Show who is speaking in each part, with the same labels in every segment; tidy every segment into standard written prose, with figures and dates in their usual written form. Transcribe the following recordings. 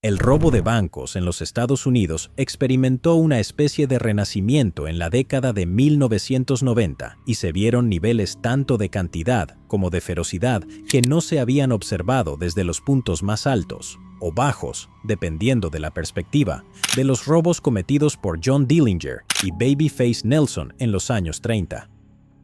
Speaker 1: El robo de bancos en los Estados Unidos experimentó una especie de renacimiento en la década de 1990 y se vieron niveles tanto de cantidad como de ferocidad que no se habían observado desde los puntos más altos o bajos, dependiendo de la perspectiva, de los robos cometidos por John Dillinger y Babyface Nelson en los años 30.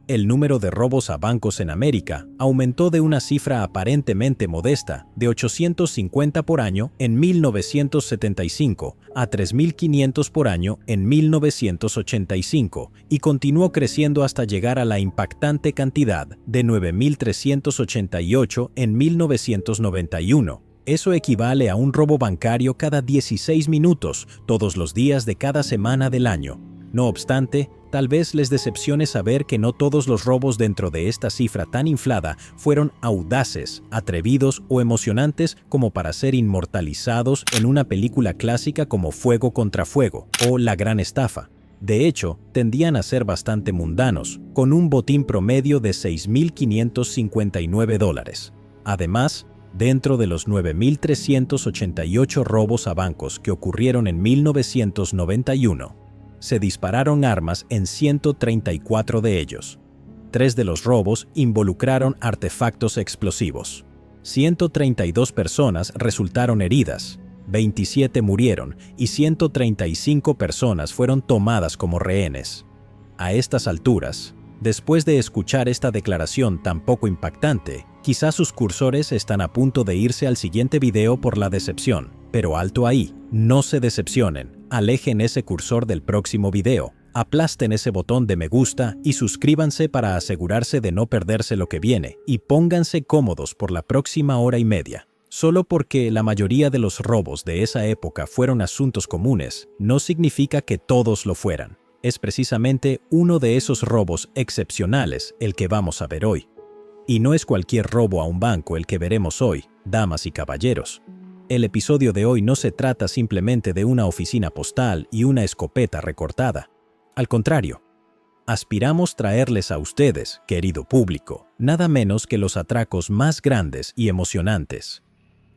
Speaker 1: El número de robos a bancos en América aumentó de una cifra aparentemente modesta de 850 por año en 1975 a 3.500 por año en 1985 y continuó creciendo hasta llegar a la impactante cantidad de 9.388 en 1991. Eso equivale a un robo bancario cada 16 minutos, todos los días de cada semana del año. No obstante, tal vez les decepcione saber que no todos los robos dentro de esta cifra tan inflada fueron audaces, atrevidos o emocionantes como para ser inmortalizados en una película clásica como Fuego contra Fuego o La Gran Estafa. De hecho, tendían a ser bastante mundanos, con un botín promedio de $6.559. Además, dentro de los 9.388 robos a bancos que ocurrieron en 1991, se dispararon armas en 134 de ellos. 3 de los robos involucraron artefactos explosivos. 132 personas resultaron heridas, 27 murieron y 135 personas fueron tomadas como rehenes. A estas alturas, después de escuchar esta declaración tan poco impactante, quizás sus cursores están a punto de irse al siguiente video por la decepción, pero alto ahí, no se decepcionen. Alejen ese cursor del próximo video, aplasten ese botón de me gusta y suscríbanse para asegurarse de no perderse lo que viene y pónganse cómodos por la próxima hora y media. Solo porque la mayoría de los robos de esa época fueron asuntos comunes, no significa que todos lo fueran. Es precisamente uno de esos robos excepcionales el que vamos a ver hoy. Y no es cualquier robo a un banco el que veremos hoy, damas y caballeros. El episodio de hoy no se trata simplemente de una oficina postal y una escopeta recortada. Al contrario, aspiramos traerles a ustedes, querido público, nada menos que los atracos más grandes y emocionantes.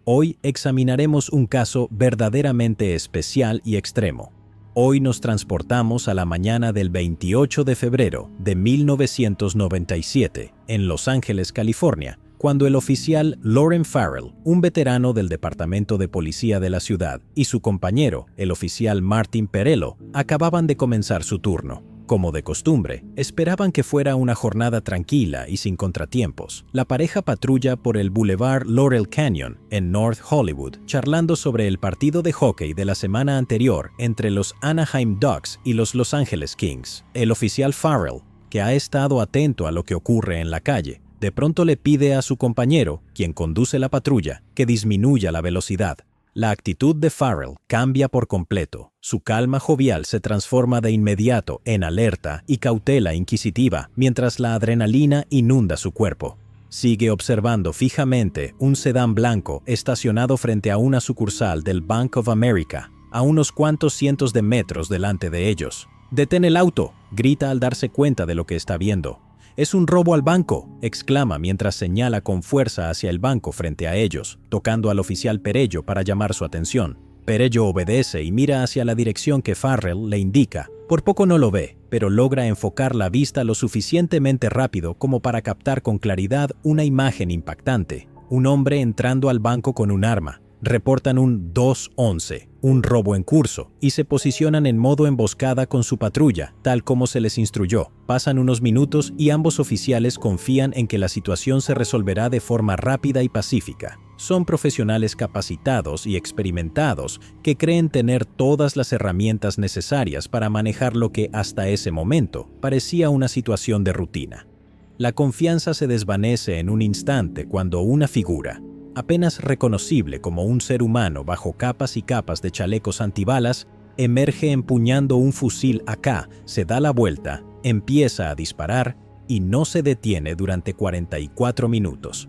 Speaker 1: Hoy examinaremos un caso verdaderamente especial y extremo. Hoy nos transportamos a la mañana del 28 de febrero de 1997 en Los Ángeles, California, cuando el oficial Lauren Farrell, un veterano del Departamento de Policía de la ciudad, y su compañero, el oficial Martin Perello, acababan de comenzar su turno. Como de costumbre, esperaban que fuera una jornada tranquila y sin contratiempos. La pareja patrulla por el Boulevard Laurel Canyon, en North Hollywood, charlando sobre el partido de hockey de la semana anterior entre los Anaheim Ducks y los Los Angeles Kings. El oficial Farrell, que ha estado atento a lo que ocurre en la calle, de pronto le pide a su compañero, quien conduce la patrulla, que disminuya la velocidad. La actitud de Farrell cambia por completo. Su calma jovial se transforma de inmediato en alerta y cautela inquisitiva, mientras la adrenalina inunda su cuerpo. Sigue observando fijamente un sedán blanco estacionado frente a una sucursal del Bank of America, a unos cuantos cientos de metros delante de ellos. «¡Detén el auto!», grita al darse cuenta de lo que está viendo. «¡Es un robo al banco!», exclama mientras señala con fuerza hacia el banco frente a ellos, tocando al oficial Perello para llamar su atención. Perello obedece y mira hacia la dirección que Farrell le indica. Por poco no lo ve, pero logra enfocar la vista lo suficientemente rápido como para captar con claridad una imagen impactante. Un hombre entrando al banco con un arma. Reportan un 211, un robo en curso, y se posicionan en modo emboscada con su patrulla, tal como se les instruyó. Pasan unos minutos y ambos oficiales confían en que la situación se resolverá de forma rápida y pacífica. Son profesionales capacitados y experimentados que creen tener todas las herramientas necesarias para manejar lo que hasta ese momento parecía una situación de rutina. La confianza se desvanece en un instante cuando una figura, apenas reconocible como un ser humano bajo capas y capas de chalecos antibalas, emerge empuñando un fusil AK, se da la vuelta, empieza a disparar y no se detiene durante 44 minutos.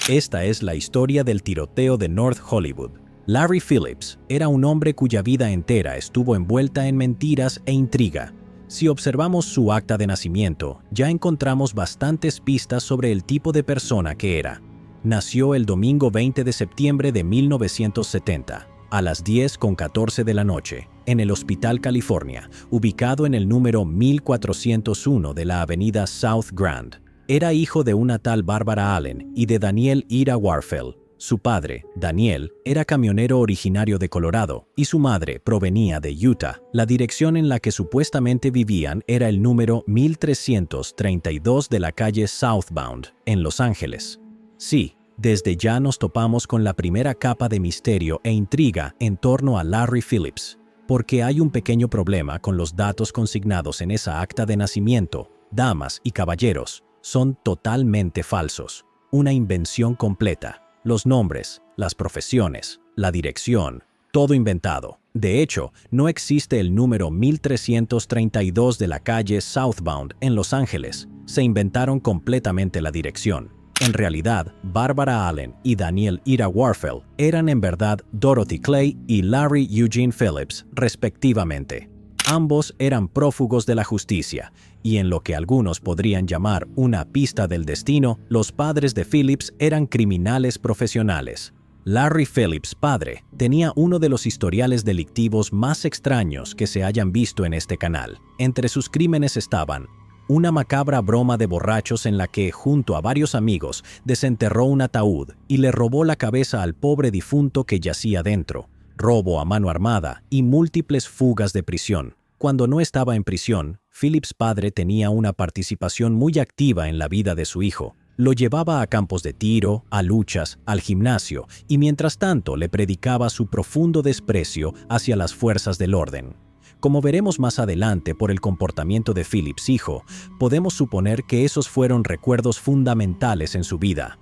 Speaker 1: Esta es la historia del tiroteo de North Hollywood. Larry Phillips era un hombre cuya vida entera estuvo envuelta en mentiras e intriga. Si observamos su acta de nacimiento, ya encontramos bastantes pistas sobre el tipo de persona que era. Nació el domingo 20 de septiembre de 1970, a las 10:14 de la noche, en el Hospital California, ubicado en el número 1401 de la avenida South Grand. Era hijo de una tal Barbara Allen y de Daniel Ira Warfel. Su padre, Daniel, era camionero originario de Colorado y su madre provenía de Utah. La dirección en la que supuestamente vivían era el número 1332 de la calle Southbound, en Los Ángeles. Sí, desde ya nos topamos con la primera capa de misterio e intriga en torno a Larry Phillips, porque hay un pequeño problema con los datos consignados en esa acta de nacimiento. Damas y caballeros, son totalmente falsos, una invención completa. Los nombres, las profesiones, la dirección, todo inventado. De hecho, no existe el número 1332 de la calle Southbound en Los Ángeles. Se inventaron completamente la dirección. En realidad, Barbara Allen y Daniel Ira Warfel eran en verdad Dorothy Clay y Larry Eugene Phillips, respectivamente. Ambos eran prófugos de la justicia, y en lo que algunos podrían llamar una pista del destino, los padres de Phillips eran criminales profesionales. Larry Phillips, padre, tenía uno de los historiales delictivos más extraños que se hayan visto en este canal. Entre sus crímenes estaban una macabra broma de borrachos en la que, junto a varios amigos, desenterró un ataúd y le robó la cabeza al pobre difunto que yacía dentro, robo a mano armada y múltiples fugas de prisión. Cuando no estaba en prisión, Phillips padre tenía una participación muy activa en la vida de su hijo. Lo llevaba a campos de tiro, a luchas, al gimnasio, y mientras tanto le predicaba su profundo desprecio hacia las fuerzas del orden. Como veremos más adelante por el comportamiento de Phillips hijo, podemos suponer que esos fueron recuerdos fundamentales en su vida.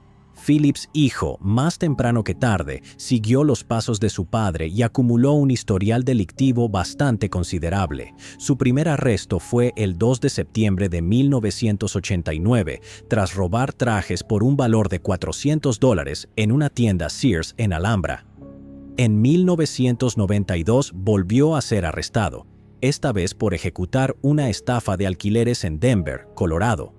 Speaker 1: Phillips hijo, más temprano que tarde, siguió los pasos de su padre y acumuló un historial delictivo bastante considerable. Su primer arresto fue el 2 de septiembre de 1989, tras robar trajes por un valor de $400 en una tienda Sears en Alhambra. En 1992 volvió a ser arrestado, esta vez por ejecutar una estafa de alquileres en Denver, Colorado.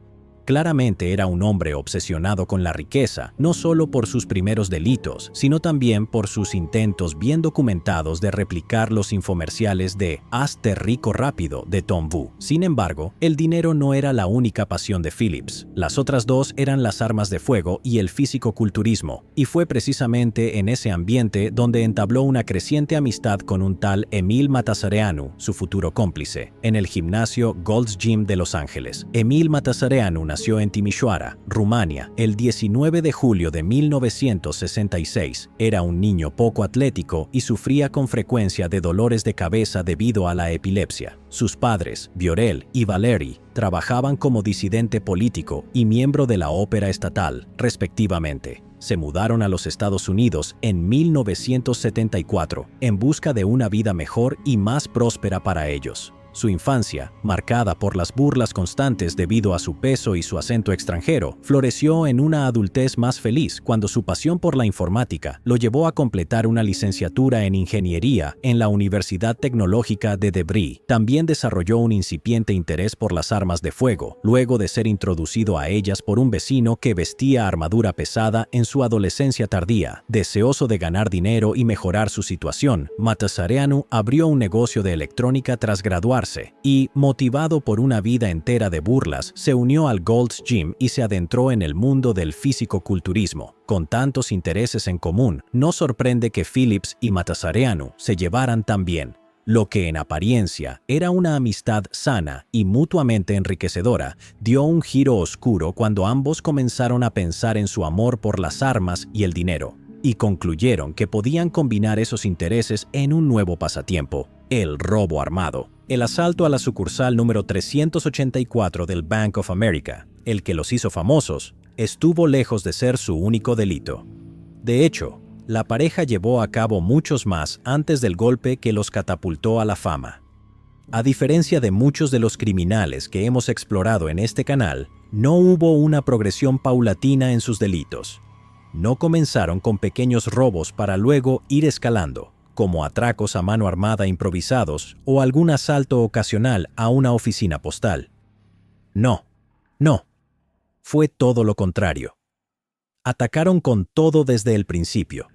Speaker 1: Claramente era un hombre obsesionado con la riqueza, no solo por sus primeros delitos, sino también por sus intentos bien documentados de replicar los infomerciales de Hazte rico rápido de Tom Wu. Sin embargo, el dinero no era la única pasión de Phillips. Las otras dos eran las armas de fuego y el físico-culturismo, y fue precisamente en ese ambiente donde entabló una creciente amistad con un tal Emil Matasareanu, su futuro cómplice, en el gimnasio Gold's Gym de Los Ángeles. Emil Matasareanu nació en Timișoara, Rumania, el 19 de julio de 1966. Era un niño poco atlético y sufría con frecuencia de dolores de cabeza debido a la epilepsia. Sus padres, Viorel y Valeri, trabajaban como disidente político y miembro de la Ópera Estatal, respectivamente. Se mudaron a los Estados Unidos en 1974 en busca de una vida mejor y más próspera para ellos. Su infancia, marcada por las burlas constantes debido a su peso y su acento extranjero, floreció en una adultez más feliz cuando su pasión por la informática lo llevó a completar una licenciatura en ingeniería en la Universidad Tecnológica de Debris. También desarrolló un incipiente interés por las armas de fuego, luego de ser introducido a ellas por un vecino que vestía armadura pesada en su adolescencia tardía. Deseoso de ganar dinero y mejorar su situación, Matasareanu abrió un negocio de electrónica tras graduarse y, motivado por una vida entera de burlas, se unió al Gold's Gym y se adentró en el mundo del físico-culturismo. Con tantos intereses en común, no sorprende que Phillips y Matasareanu se llevaran tan bien. Lo que en apariencia era una amistad sana y mutuamente enriquecedora, dio un giro oscuro cuando ambos comenzaron a pensar en su amor por las armas y el dinero, y concluyeron que podían combinar esos intereses en un nuevo pasatiempo: el robo armado. El asalto a la sucursal número 384 del Bank of America, el que los hizo famosos, estuvo lejos de ser su único delito. De hecho, la pareja llevó a cabo muchos más antes del golpe que los catapultó a la fama. A diferencia de muchos de los criminales que hemos explorado en este canal, no hubo una progresión paulatina en sus delitos. No comenzaron con pequeños robos para luego ir escalando, como atracos a mano armada improvisados o algún asalto ocasional a una oficina postal. No. Fue todo lo contrario. Atacaron con todo desde el principio.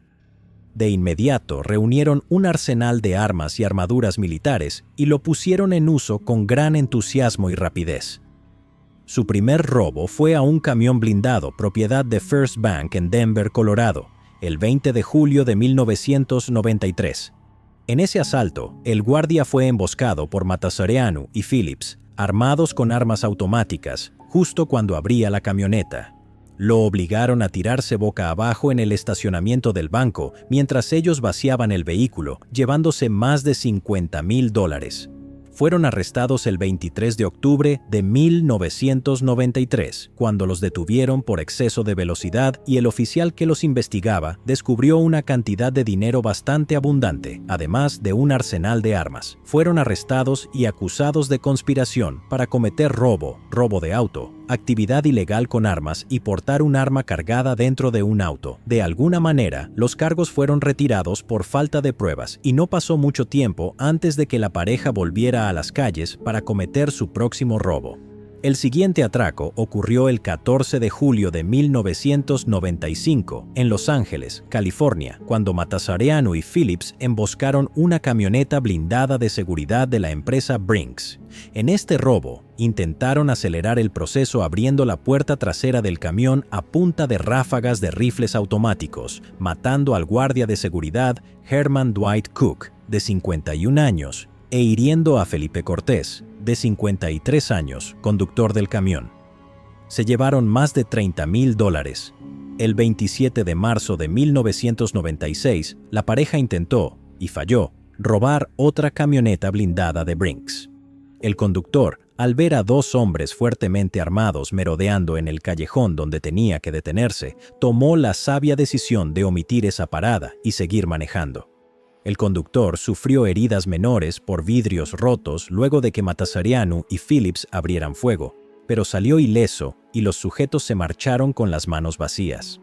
Speaker 1: De inmediato reunieron un arsenal de armas y armaduras militares y lo pusieron en uso con gran entusiasmo y rapidez. Su primer robo fue a un camión blindado propiedad de First Bank en Denver, Colorado, el 20 de julio de 1993. En ese asalto, el guardia fue emboscado por Matasareanu y Phillips, armados con armas automáticas, justo cuando abría la camioneta. Lo obligaron a tirarse boca abajo en el estacionamiento del banco mientras ellos vaciaban el vehículo, llevándose más de $50,000. Fueron arrestados el 23 de octubre de 1993, cuando los detuvieron por exceso de velocidad y el oficial que los investigaba descubrió una cantidad de dinero bastante abundante, además de un arsenal de armas. Fueron arrestados y acusados de conspiración para cometer robo de auto, actividad ilegal con armas y portar un arma cargada dentro de un auto. De alguna manera, los cargos fueron retirados por falta de pruebas y no pasó mucho tiempo antes de que la pareja volviera a las calles para cometer su próximo robo. El siguiente atraco ocurrió el 14 de julio de 1995 en Los Ángeles, California, cuando Matasareanu y Phillips emboscaron una camioneta blindada de seguridad de la empresa Brinks. En este robo, intentaron acelerar el proceso abriendo la puerta trasera del camión a punta de ráfagas de rifles automáticos, matando al guardia de seguridad Herman Dwight Cook, de 51 años, e hiriendo a Felipe Cortés, de 53 años, conductor del camión. Se llevaron más de $30,000. El 27 de marzo de 1996, la pareja intentó, y falló, robar otra camioneta blindada de Brinks. El conductor, al ver a dos hombres fuertemente armados merodeando en el callejón donde tenía que detenerse, tomó la sabia decisión de omitir esa parada y seguir manejando. El conductor sufrió heridas menores por vidrios rotos luego de que Matasareanu y Phillips abrieran fuego, pero salió ileso y los sujetos se marcharon con las manos vacías.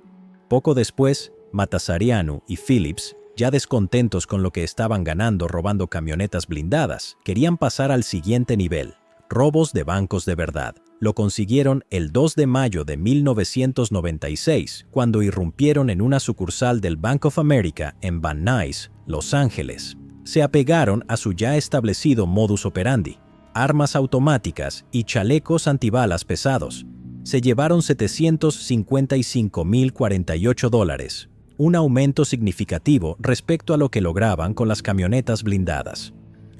Speaker 1: Poco después, Matasareanu y Phillips, ya descontentos con lo que estaban ganando robando camionetas blindadas, querían pasar al siguiente nivel: robos de bancos de verdad. Lo consiguieron el 2 de mayo de 1996, cuando irrumpieron en una sucursal del Bank of America en Van Nuys, Los Ángeles. Se apegaron a su ya establecido modus operandi: armas automáticas y chalecos antibalas pesados. Se llevaron $755,048, un aumento significativo respecto a lo que lograban con las camionetas blindadas.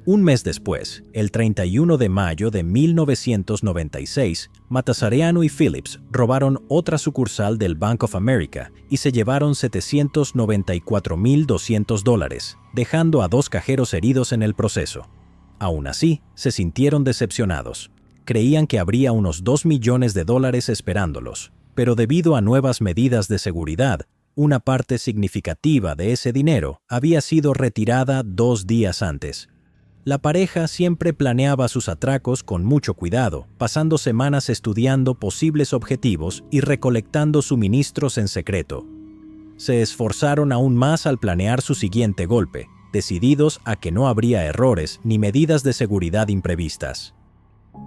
Speaker 1: Un mes después, el 31 de mayo de 1996, Matasareanu y Phillips robaron otra sucursal del Bank of America y se llevaron $794,200, dejando a dos cajeros heridos en el proceso. Aún así, se sintieron decepcionados. Creían que habría unos $2 millones esperándolos, pero debido a nuevas medidas de seguridad, una parte significativa de ese dinero había sido retirada 2 días antes. La pareja siempre planeaba sus atracos con mucho cuidado, pasando semanas estudiando posibles objetivos y recolectando suministros en secreto. Se esforzaron aún más al planear su siguiente golpe, decididos a que no habría errores ni medidas de seguridad imprevistas.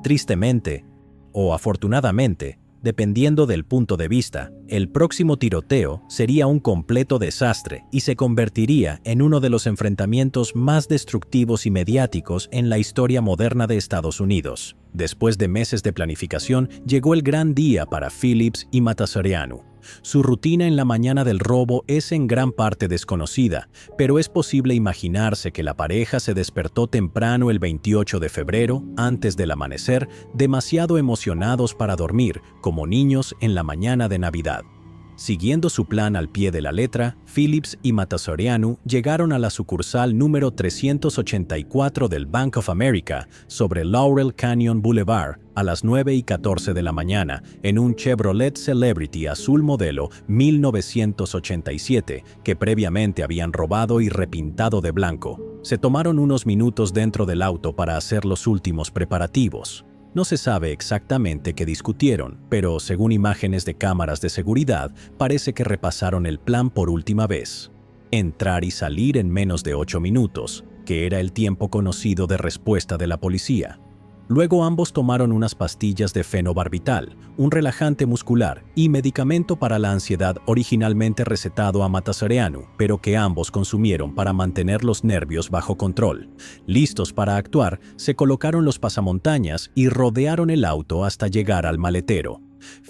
Speaker 1: Tristemente, o afortunadamente, dependiendo del punto de vista, el próximo tiroteo sería un completo desastre y se convertiría en uno de los enfrentamientos más destructivos y mediáticos en la historia moderna de Estados Unidos. Después de meses de planificación, llegó el gran día para Phillips y Matasareanu. Su rutina en la mañana del robo es en gran parte desconocida, pero es posible imaginarse que la pareja se despertó temprano el 28 de febrero, antes del amanecer, demasiado emocionados para dormir, como niños en la mañana de Navidad. Siguiendo su plan al pie de la letra, Phillips y Matasareanu llegaron a la sucursal número 384 del Bank of America sobre Laurel Canyon Boulevard a las 9:14 de la mañana en un Chevrolet Celebrity azul modelo 1987 que previamente habían robado y repintado de blanco. Se tomaron unos minutos dentro del auto para hacer los últimos preparativos. No se sabe exactamente qué discutieron, pero según imágenes de cámaras de seguridad, parece que repasaron el plan por última vez. Entrar y salir en menos de 8 minutos, que era el tiempo conocido de respuesta de la policía. Luego ambos tomaron unas pastillas de fenobarbital, un relajante muscular y medicamento para la ansiedad originalmente recetado a Matasareanu, pero que ambos consumieron para mantener los nervios bajo control. Listos para actuar, se colocaron los pasamontañas y rodearon el auto hasta llegar al maletero.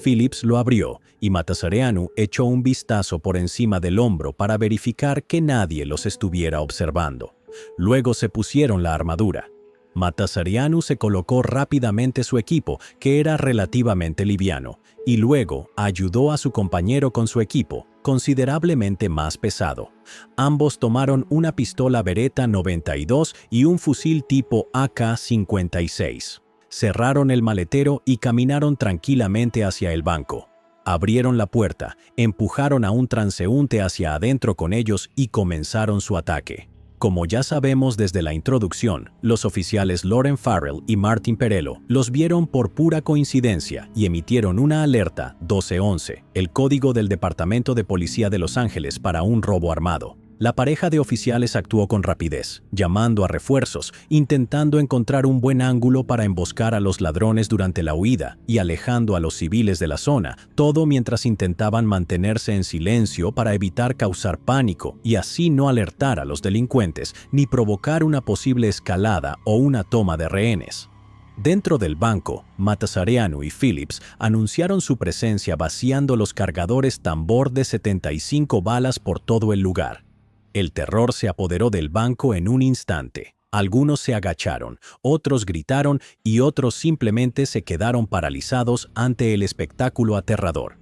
Speaker 1: Phillips lo abrió y Matasareanu echó un vistazo por encima del hombro para verificar que nadie los estuviera observando. Luego se pusieron la armadura. Matasareanu se colocó rápidamente su equipo, que era relativamente liviano, y luego ayudó a su compañero con su equipo, considerablemente más pesado. Ambos tomaron una pistola Beretta 92 y un fusil tipo AK-56. Cerraron el maletero y caminaron tranquilamente hacia el banco. Abrieron la puerta, empujaron a un transeúnte hacia adentro con ellos y comenzaron su ataque. Como ya sabemos desde la introducción, los oficiales Lauren Farrell y Martin Perello los vieron por pura coincidencia y emitieron una alerta 1211, el código del Departamento de Policía de Los Ángeles para un robo armado. La pareja de oficiales actuó con rapidez, llamando a refuerzos, intentando encontrar un buen ángulo para emboscar a los ladrones durante la huida y alejando a los civiles de la zona, todo mientras intentaban mantenerse en silencio para evitar causar pánico y así no alertar a los delincuentes ni provocar una posible escalada o una toma de rehenes. Dentro del banco, Matasareanu y Phillips anunciaron su presencia vaciando los cargadores tambor de 75 balas por todo el lugar. El terror se apoderó del banco en un instante. Algunos se agacharon, otros gritaron y otros simplemente se quedaron paralizados ante el espectáculo aterrador.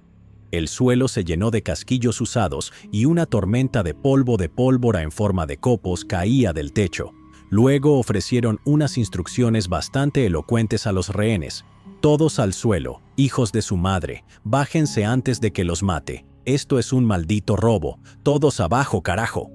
Speaker 1: El suelo se llenó de casquillos usados y una tormenta de polvo de pólvora en forma de copos caía del techo. Luego ofrecieron unas instrucciones bastante elocuentes a los rehenes. Todos al suelo, hijos de su madre, bájense antes de que los mate. Esto es un maldito robo. Todos abajo, carajo.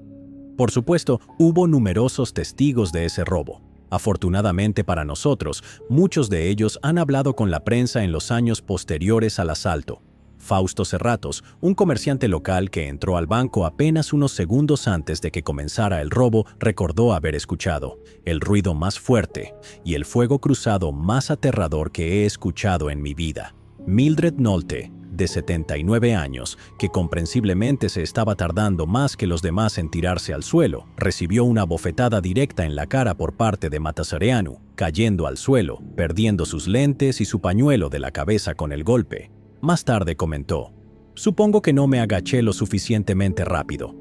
Speaker 1: Por supuesto, hubo numerosos testigos de ese robo. Afortunadamente para nosotros, muchos de ellos han hablado con la prensa en los años posteriores al asalto. Fausto Serratos, un comerciante local que entró al banco apenas unos segundos antes de que comenzara el robo, recordó haber escuchado el ruido más fuerte y el fuego cruzado más aterrador que he escuchado en mi vida. Mildred Nolte, de 79 años, que comprensiblemente se estaba tardando más que los demás en tirarse al suelo, recibió una bofetada directa en la cara por parte de Matasareanu, cayendo al suelo, perdiendo sus lentes y su pañuelo de la cabeza con el golpe. Más tarde comentó: «Supongo que no me agaché lo suficientemente rápido».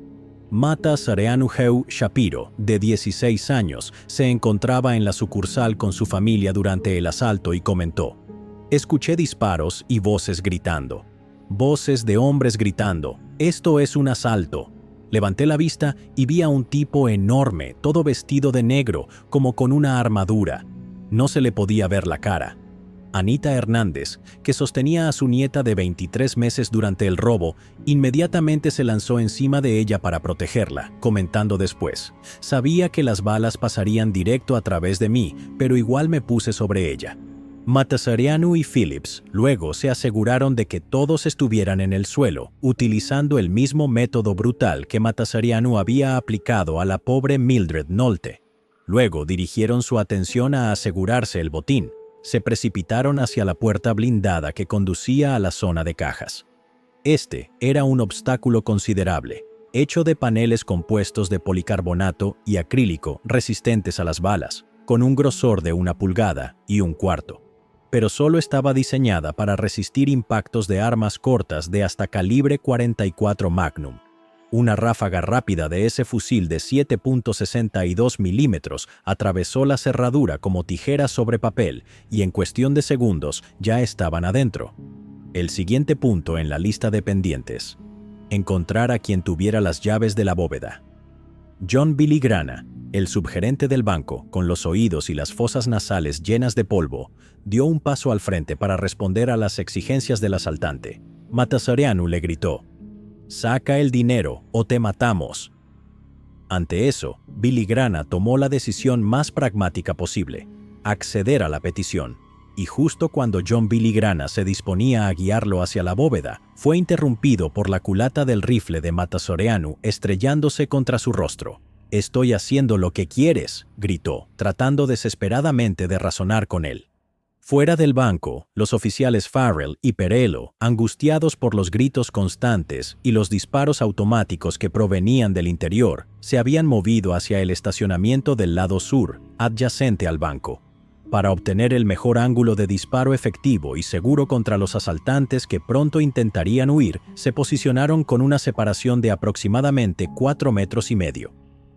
Speaker 1: Matasareanu Heu Shapiro, de 16 años, se encontraba en la sucursal con su familia durante el asalto y comentó: «Escuché disparos y voces gritando. Voces de hombres gritando, esto es un asalto». Levanté la vista y vi a un tipo enorme, todo vestido de negro, como con una armadura. No se le podía ver la cara. Anita Hernández, que sostenía a su nieta de 23 meses durante el robo, inmediatamente se lanzó encima de ella para protegerla, comentando después: «Sabía que las balas pasarían directo a través de mí, pero igual me puse sobre ella». Matasareanu y Phillips luego se aseguraron de que todos estuvieran en el suelo, utilizando el mismo método brutal que Matasareanu había aplicado a la pobre Mildred Nolte. Luego dirigieron su atención a asegurarse el botín. Se precipitaron hacia la puerta blindada que conducía a la zona de cajas. Este era un obstáculo considerable, hecho de paneles compuestos de policarbonato y acrílico resistentes a las balas, con un grosor de 1 pulgada y 1/4. Pero solo estaba diseñada para resistir impactos de armas cortas de hasta calibre 44 Magnum. Una ráfaga rápida de ese fusil de 7.62 milímetros atravesó la cerradura como tijera sobre papel y en cuestión de segundos ya estaban adentro. El siguiente punto en la lista de pendientes: encontrar a quien tuviera las llaves de la bóveda. John Billy Grana, el subgerente del banco, con los oídos y las fosas nasales llenas de polvo, dio un paso al frente para responder a las exigencias del asaltante. Matasareanu le gritó: «Saca el dinero o te matamos». Ante eso, Billy Grana tomó la decisión más pragmática posible: acceder a la petición. Y justo cuando John Billy Grana se disponía a guiarlo hacia la bóveda, fue interrumpido por la culata del rifle de Matasareanu estrellándose contra su rostro. «Estoy haciendo lo que quieres», gritó, tratando desesperadamente de razonar con él. Fuera del banco, los oficiales Farrell y Perello, angustiados por los gritos constantes y los disparos automáticos que provenían del interior, se habían movido hacia el estacionamiento del lado sur, adyacente al banco. Para obtener el mejor ángulo de disparo efectivo y seguro contra los asaltantes que pronto intentarían huir, se posicionaron con una separación de aproximadamente 4,5 metros.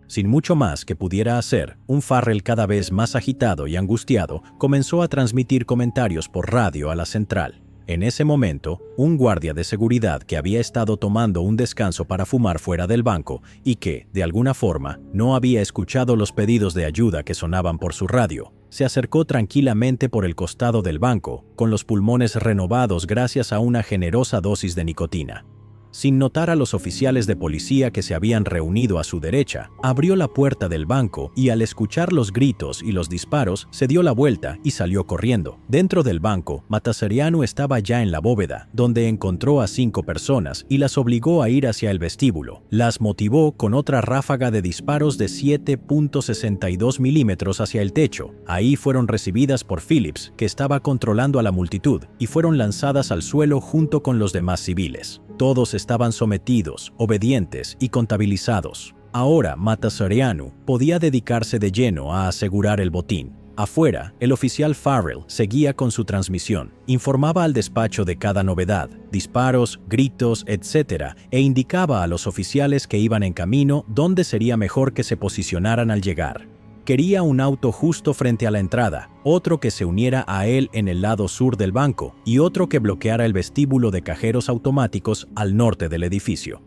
Speaker 1: Sin mucho más que pudiera hacer, un Farrell cada vez más agitado y angustiado comenzó a transmitir comentarios por radio a la central. En ese momento, un guardia de seguridad que había estado tomando un descanso para fumar fuera del banco y que, de alguna forma, no había escuchado los pedidos de ayuda que sonaban por su radio, se acercó tranquilamente por el costado del banco, con los pulmones renovados gracias a una generosa dosis de nicotina. Sin notar a los oficiales de policía que se habían reunido a su derecha, abrió la puerta del banco y al escuchar los gritos y los disparos, se dio la vuelta y salió corriendo. Dentro del banco, Matasserianu estaba ya en la bóveda, donde encontró a 5 personas y las obligó a ir hacia el vestíbulo. Las motivó con otra ráfaga de disparos de 7.62 milímetros hacia el techo. Ahí fueron recibidas por Phillips, que estaba controlando a la multitud, y fueron lanzadas al suelo junto con los demás civiles. Todos estaban sometidos, obedientes y contabilizados. Ahora Matasserianu podía dedicarse de lleno a asegurar el botín. Afuera, el oficial Farrell seguía con su transmisión. Informaba al despacho de cada novedad, disparos, gritos, etc., e indicaba a los oficiales que iban en camino dónde sería mejor que se posicionaran al llegar. Quería un auto justo frente a la entrada, otro que se uniera a él en el lado sur del banco y otro que bloqueara el vestíbulo de cajeros automáticos al norte del edificio.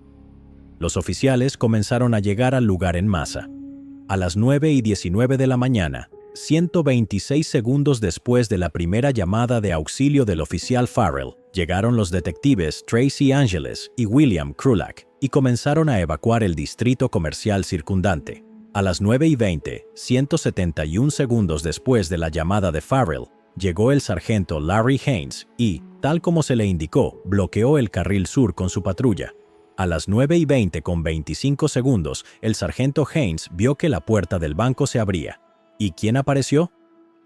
Speaker 1: Los oficiales comenzaron a llegar al lugar en masa. A las 9:19 de la mañana, 126 segundos después de la primera llamada de auxilio del oficial Farrell, llegaron los detectives Tracy Angeles y William Krulak y comenzaron a evacuar el distrito comercial circundante. A las 9:20, 171 segundos después de la llamada de Farrell, llegó el sargento Larry Haynes y, tal como se le indicó, bloqueó el carril sur con su patrulla. A las 9:20 con 25 segundos, el sargento Haynes vio que la puerta del banco se abría. ¿Y quién apareció?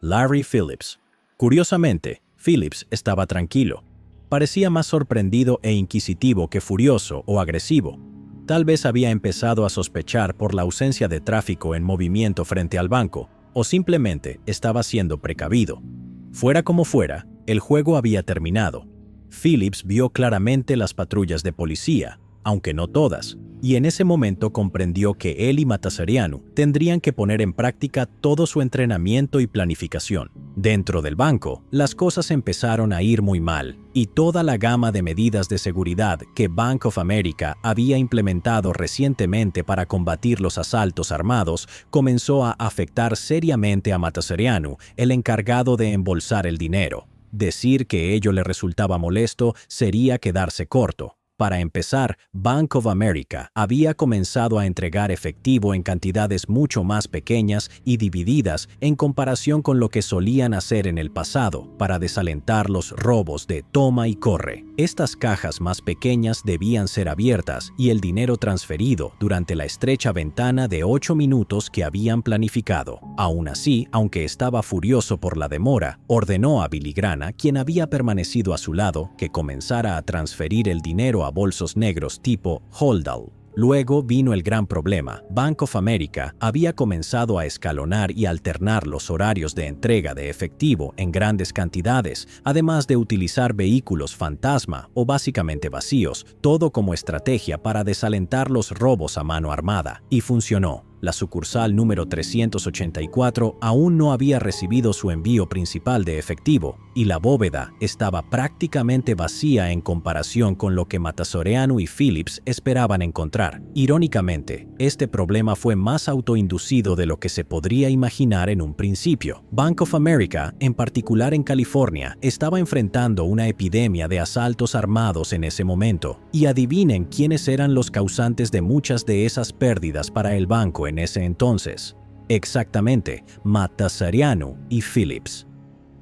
Speaker 1: Larry Phillips. Curiosamente, Phillips estaba tranquilo. Parecía más sorprendido e inquisitivo que furioso o agresivo. Tal vez había empezado a sospechar por la ausencia de tráfico en movimiento frente al banco, o simplemente estaba siendo precavido. Fuera como fuera, el juego había terminado. Phillips vio claramente las patrullas de policía, aunque no todas, y en ese momento comprendió que él y Matasserianu tendrían que poner en práctica todo su entrenamiento y planificación. Dentro del banco, las cosas empezaron a ir muy mal, y toda la gama de medidas de seguridad que Bank of America había implementado recientemente para combatir los asaltos armados comenzó a afectar seriamente a Matasserianu, el encargado de embolsar el dinero. Decir que ello le resultaba molesto sería quedarse corto. Para empezar, Bank of America había comenzado a entregar efectivo en cantidades mucho más pequeñas y divididas en comparación con lo que solían hacer en el pasado para desalentar los robos de toma y corre. Estas cajas más pequeñas debían ser abiertas y el dinero transferido durante la estrecha ventana de 8 minutos que habían planificado. Aún así, aunque estaba furioso por la demora, ordenó a Billy Grana, quien había permanecido a su lado, que comenzara a transferir el dinero a bolsos negros tipo Holdall. Luego vino el gran problema. Bank of America había comenzado a escalonar y alternar los horarios de entrega de efectivo en grandes cantidades, además de utilizar vehículos fantasma o básicamente vacíos, todo como estrategia para desalentar los robos a mano armada. Y funcionó. La sucursal número 384 aún no había recibido su envío principal de efectivo, y la bóveda estaba prácticamente vacía en comparación con lo que Matasserianu y Phillips esperaban encontrar. Irónicamente, este problema fue más autoinducido de lo que se podría imaginar en un principio. Bank of America, en particular en California, estaba enfrentando una epidemia de asaltos armados en ese momento, y adivinen quiénes eran los causantes de muchas de esas pérdidas para el banco en ese entonces. Exactamente, Matasserianu y Phillips.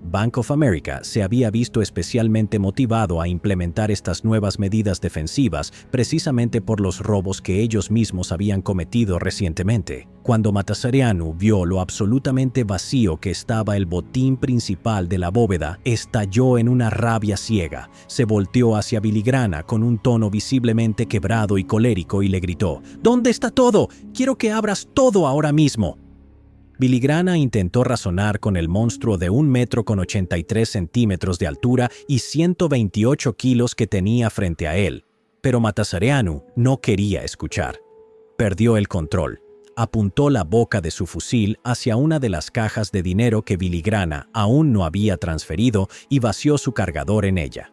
Speaker 1: Bank of America se había visto especialmente motivado a implementar estas nuevas medidas defensivas precisamente por los robos que ellos mismos habían cometido recientemente. Cuando Matasareanu vio lo absolutamente vacío que estaba el botín principal de la bóveda, estalló en una rabia ciega. Se volteó hacia Billy Grana con un tono visiblemente quebrado y colérico y le gritó: «¿Dónde está todo? Quiero que abras todo ahora mismo». Billy Grana intentó razonar con el monstruo de 1,83 metros de altura y 128 kilos que tenía frente a él, pero Matasareanu no quería escuchar. Perdió el control. Apuntó la boca de su fusil hacia una de las cajas de dinero que Billy Grana aún no había transferido y vació su cargador en ella.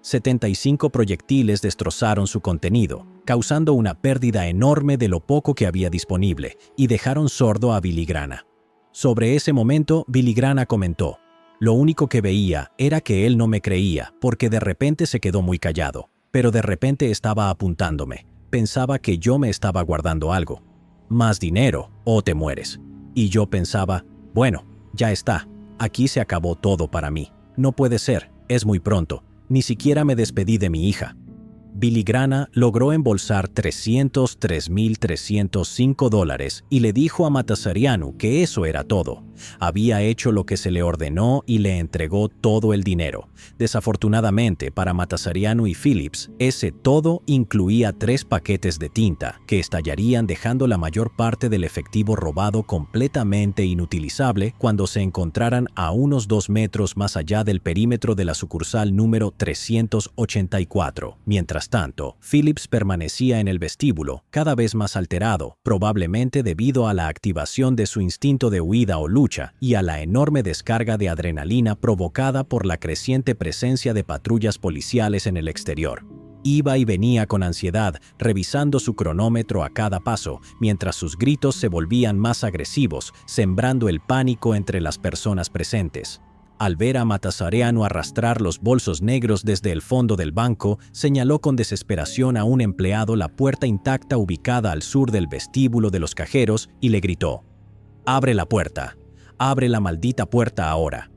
Speaker 1: 75 proyectiles destrozaron su contenido, causando una pérdida enorme de lo poco que había disponible, y dejaron sordo a Billy Grana. Sobre ese momento, Billy Grana comentó: «Lo único que veía era que él no me creía, porque de repente se quedó muy callado, pero de repente estaba apuntándome. Pensaba que yo me estaba guardando algo. Más dinero o te mueres». Y yo pensaba: «Bueno, ya está, aquí se acabó todo para mí. No puede ser, es muy pronto. Ni siquiera me despedí de mi hija». Billy Grana logró embolsar $303,305 y le dijo a Matasareanu que eso era todo. Había hecho lo que se le ordenó y le entregó todo el dinero. Desafortunadamente para Matasareanu y Phillips, ese todo incluía 3 paquetes de tinta que estallarían dejando la mayor parte del efectivo robado completamente inutilizable cuando se encontraran a unos 2 metros más allá del perímetro de la sucursal número 384. Mientras tanto, Phillips permanecía en el vestíbulo, cada vez más alterado, probablemente debido a la activación de su instinto de huida o lucha y a la enorme descarga de adrenalina provocada por la creciente presencia de patrullas policiales en el exterior. Iba y venía con ansiedad, revisando su cronómetro a cada paso, mientras sus gritos se volvían más agresivos, sembrando el pánico entre las personas presentes. Al ver a Matasareanu arrastrar los bolsos negros desde el fondo del banco, señaló con desesperación a un empleado la puerta intacta ubicada al sur del vestíbulo de los cajeros y le gritó: «Abre la puerta. Abre la maldita puerta ahora».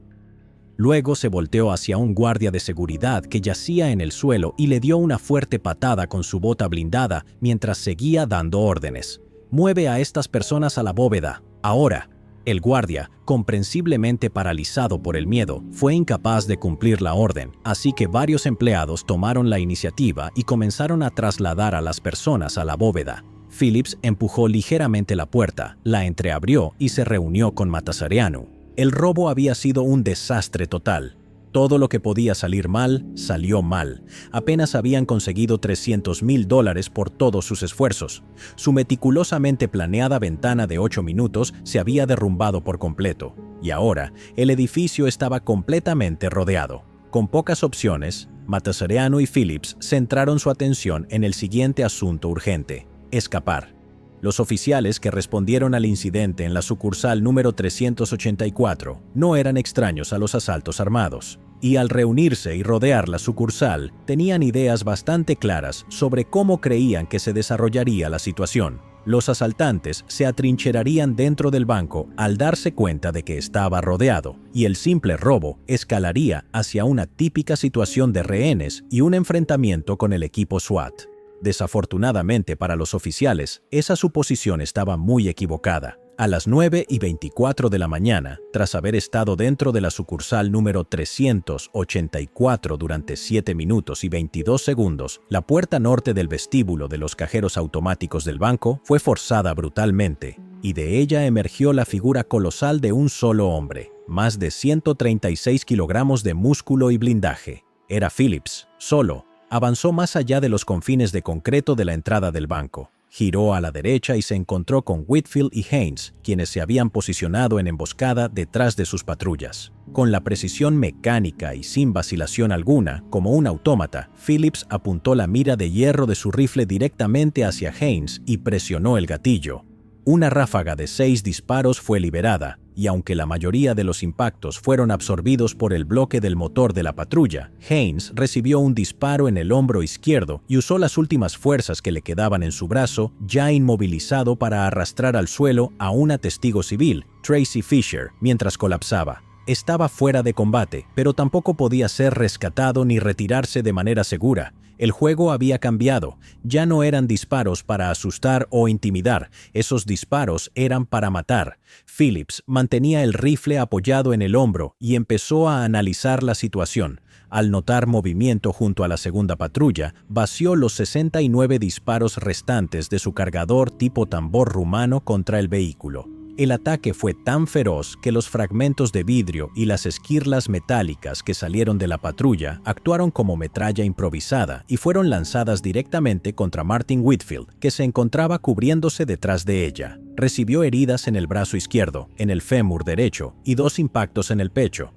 Speaker 1: Luego se volteó hacia un guardia de seguridad que yacía en el suelo y le dio una fuerte patada con su bota blindada mientras seguía dando órdenes. «Mueve a estas personas a la bóveda, ahora». El guardia, comprensiblemente paralizado por el miedo, fue incapaz de cumplir la orden, así que varios empleados tomaron la iniciativa y comenzaron a trasladar a las personas a la bóveda. Phillips empujó ligeramente la puerta, la entreabrió y se reunió con Matasareanu. El robo había sido un desastre total. Todo lo que podía salir mal, salió mal. Apenas habían conseguido $300,000 por todos sus esfuerzos. Su meticulosamente planeada ventana de 8 minutos se había derrumbado por completo, y ahora el edificio estaba completamente rodeado. Con pocas opciones, Matasareanu y Phillips centraron su atención en el siguiente asunto urgente: escapar. Los oficiales que respondieron al incidente en la sucursal número 384 no eran extraños a los asaltos armados, y al reunirse y rodear la sucursal, tenían ideas bastante claras sobre cómo creían que se desarrollaría la situación. Los asaltantes se atrincherarían dentro del banco al darse cuenta de que estaba rodeado, y el simple robo escalaría hacia una típica situación de rehenes y un enfrentamiento con el equipo SWAT. Desafortunadamente para los oficiales, esa suposición estaba muy equivocada. A las 9:24 de la mañana, tras haber estado dentro de la sucursal número 384 durante 7 minutos y 22 segundos, la puerta norte del vestíbulo de los cajeros automáticos del banco fue forzada brutalmente, y de ella emergió la figura colosal de un solo hombre, más de 136 kilogramos de músculo y blindaje. Era Phillips, solo. Avanzó más allá de los confines de concreto de la entrada del banco. Giró a la derecha y se encontró con Whitfield y Haynes, quienes se habían posicionado en emboscada detrás de sus patrullas. Con la precisión mecánica y sin vacilación alguna, como un autómata, Phillips apuntó la mira de hierro de su rifle directamente hacia Haynes y presionó el gatillo. Una ráfaga de 6 disparos fue liberada, y aunque la mayoría de los impactos fueron absorbidos por el bloque del motor de la patrulla, Haynes recibió un disparo en el hombro izquierdo y usó las últimas fuerzas que le quedaban en su brazo, ya inmovilizado, para arrastrar al suelo a una testigo civil, Tracy Fisher, mientras colapsaba. Estaba fuera de combate, pero tampoco podía ser rescatado ni retirarse de manera segura. El juego había cambiado. Ya no eran disparos para asustar o intimidar. Esos disparos eran para matar. Phillips mantenía el rifle apoyado en el hombro y empezó a analizar la situación. Al notar movimiento junto a la segunda patrulla, vació los 69 disparos restantes de su cargador tipo tambor rumano contra el vehículo. El ataque fue tan feroz que los fragmentos de vidrio y las esquirlas metálicas que salieron de la patrulla actuaron como metralla improvisada y fueron lanzadas directamente contra Martin Whitfield, que se encontraba cubriéndose detrás de ella. Recibió heridas en el brazo izquierdo, en el fémur derecho y 2 impactos en el pecho.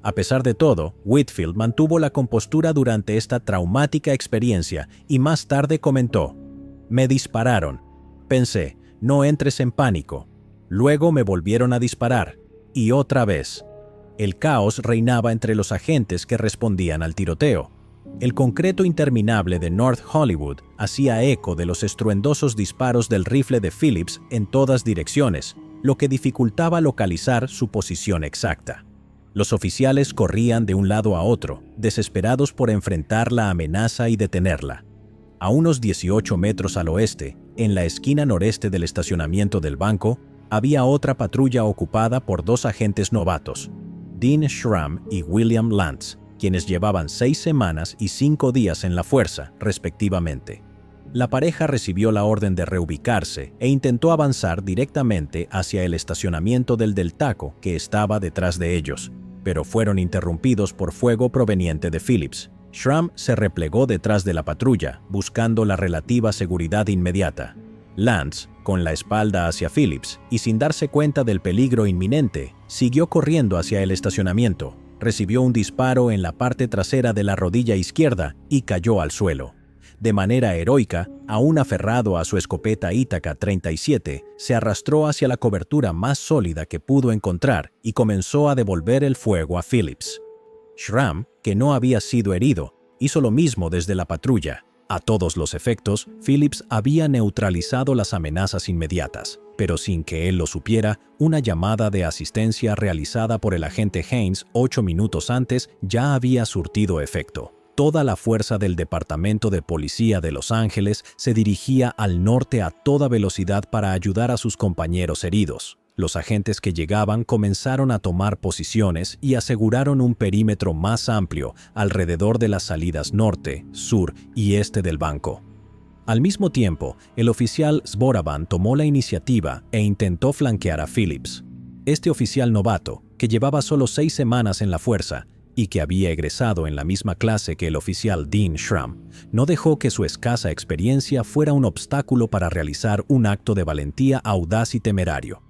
Speaker 1: A pesar de todo, Whitfield mantuvo la compostura durante esta traumática experiencia y más tarde comentó: «Me dispararon. Pensé, no entres en pánico. Luego me volvieron a disparar. Y otra vez». El caos reinaba entre los agentes que respondían al tiroteo. El concreto interminable de North Hollywood hacía eco de los estruendosos disparos del rifle de Phillips en todas direcciones, lo que dificultaba localizar su posición exacta. Los oficiales corrían de un lado a otro, desesperados por enfrentar la amenaza y detenerla. A unos 18 metros al oeste, en la esquina noreste del estacionamiento del banco, había otra patrulla ocupada por 2 agentes novatos, Dean Schramm y William Lantz, quienes llevaban 6 semanas y 5 días en la fuerza, respectivamente. La pareja recibió la orden de reubicarse e intentó avanzar directamente hacia el estacionamiento del Del Taco, que estaba detrás de ellos, pero fueron interrumpidos por fuego proveniente de Phillips. Schramm se replegó detrás de la patrulla, buscando la relativa seguridad inmediata. Lantz, con la espalda hacia Phillips y sin darse cuenta del peligro inminente, siguió corriendo hacia el estacionamiento. Recibió un disparo en la parte trasera de la rodilla izquierda y cayó al suelo. De manera heroica, aún aferrado a su escopeta Ítaca 37, se arrastró hacia la cobertura más sólida que pudo encontrar y comenzó a devolver el fuego a Phillips. Schramm, que no había sido herido, hizo lo mismo desde la patrulla. A todos los efectos, Phillips había neutralizado las amenazas inmediatas, pero sin que él lo supiera, una llamada de asistencia realizada por el agente Haynes 8 minutos antes ya había surtido efecto. Toda la fuerza del Departamento de Policía de Los Ángeles se dirigía al norte a toda velocidad para ayudar a sus compañeros heridos. Los agentes que llegaban comenzaron a tomar posiciones y aseguraron un perímetro más amplio alrededor de las salidas norte, sur y este del banco. Al mismo tiempo, el oficial Zboravan tomó la iniciativa e intentó flanquear a Phillips. Este oficial novato, que llevaba solo 6 semanas en la fuerza y que había egresado en la misma clase que el oficial Dean Schramm, no dejó que su escasa experiencia fuera un obstáculo para realizar un acto de valentía audaz y temerario.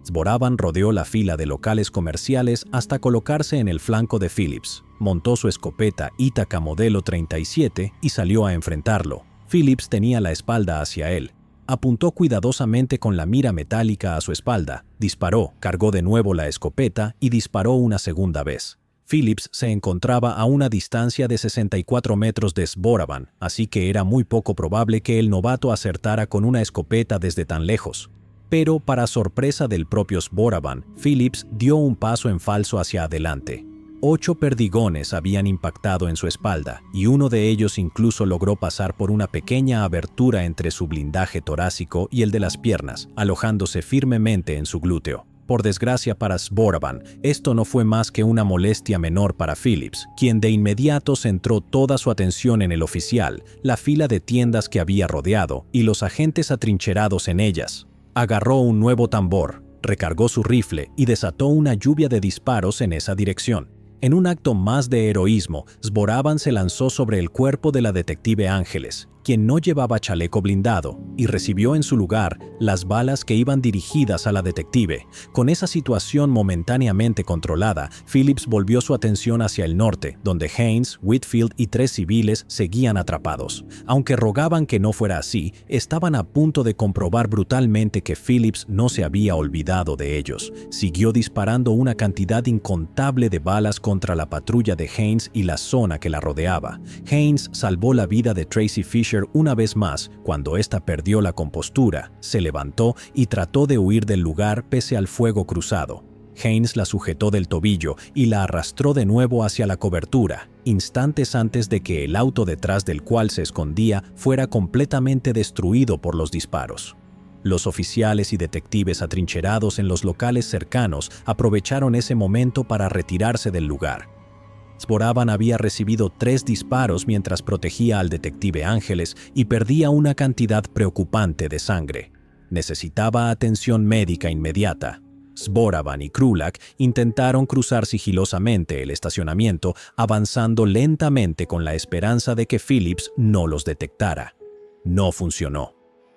Speaker 1: Zboravan rodeó la fila de locales comerciales hasta colocarse en el flanco de Phillips, montó su escopeta Ítaca modelo 37 y salió a enfrentarlo. Phillips tenía la espalda hacia él. Apuntó cuidadosamente con la mira metálica a su espalda, disparó, cargó de nuevo la escopeta y disparó una segunda vez. Phillips se encontraba a una distancia de 64 metros de Zboravan, así que era muy poco probable que el novato acertara con una escopeta desde tan lejos. Pero, para sorpresa del propio Zboravan, Phillips dio un paso en falso hacia adelante. 8 perdigones habían impactado en su espalda, y uno de ellos incluso logró pasar por una pequeña abertura entre su blindaje torácico y el de las piernas, alojándose firmemente en su glúteo. Por desgracia para Zboravan, esto no fue más que una molestia menor para Phillips, quien de inmediato centró toda su atención en el oficial, la fila de tiendas que había rodeado y los agentes atrincherados en ellas. Agarró un nuevo tambor, recargó su rifle y desató una lluvia de disparos en esa dirección. En un acto más de heroísmo, Zboravan se lanzó sobre el cuerpo de la detective Ángeles, quien no llevaba chaleco blindado, y recibió en su lugar las balas que iban dirigidas a la detective. Con esa situación momentáneamente controlada, Phillips volvió su atención hacia el norte, donde Haynes, Whitfield y 3 civiles seguían atrapados. Aunque rogaban que no fuera así, estaban a punto de comprobar brutalmente que Phillips no se había olvidado de ellos. Siguió disparando una cantidad incontable de balas contra la patrulla de Haynes y la zona que la rodeaba. Haynes salvó la vida de Tracy Fisher una vez más cuando ésta perdió la compostura, se levantó y trató de huir del lugar pese al fuego cruzado. Haynes la sujetó del tobillo y la arrastró de nuevo hacia la cobertura, instantes antes de que el auto detrás del cual se escondía fuera completamente destruido por los disparos. Los oficiales y detectives atrincherados en los locales cercanos aprovecharon ese momento para retirarse del lugar. Zboravan había recibido 3 disparos mientras protegía al detective Ángeles y perdía una cantidad preocupante de sangre. Necesitaba atención médica inmediata. Zboravan y Krulak intentaron cruzar sigilosamente el estacionamiento, avanzando lentamente con la esperanza de que Phillips no los detectara. No funcionó.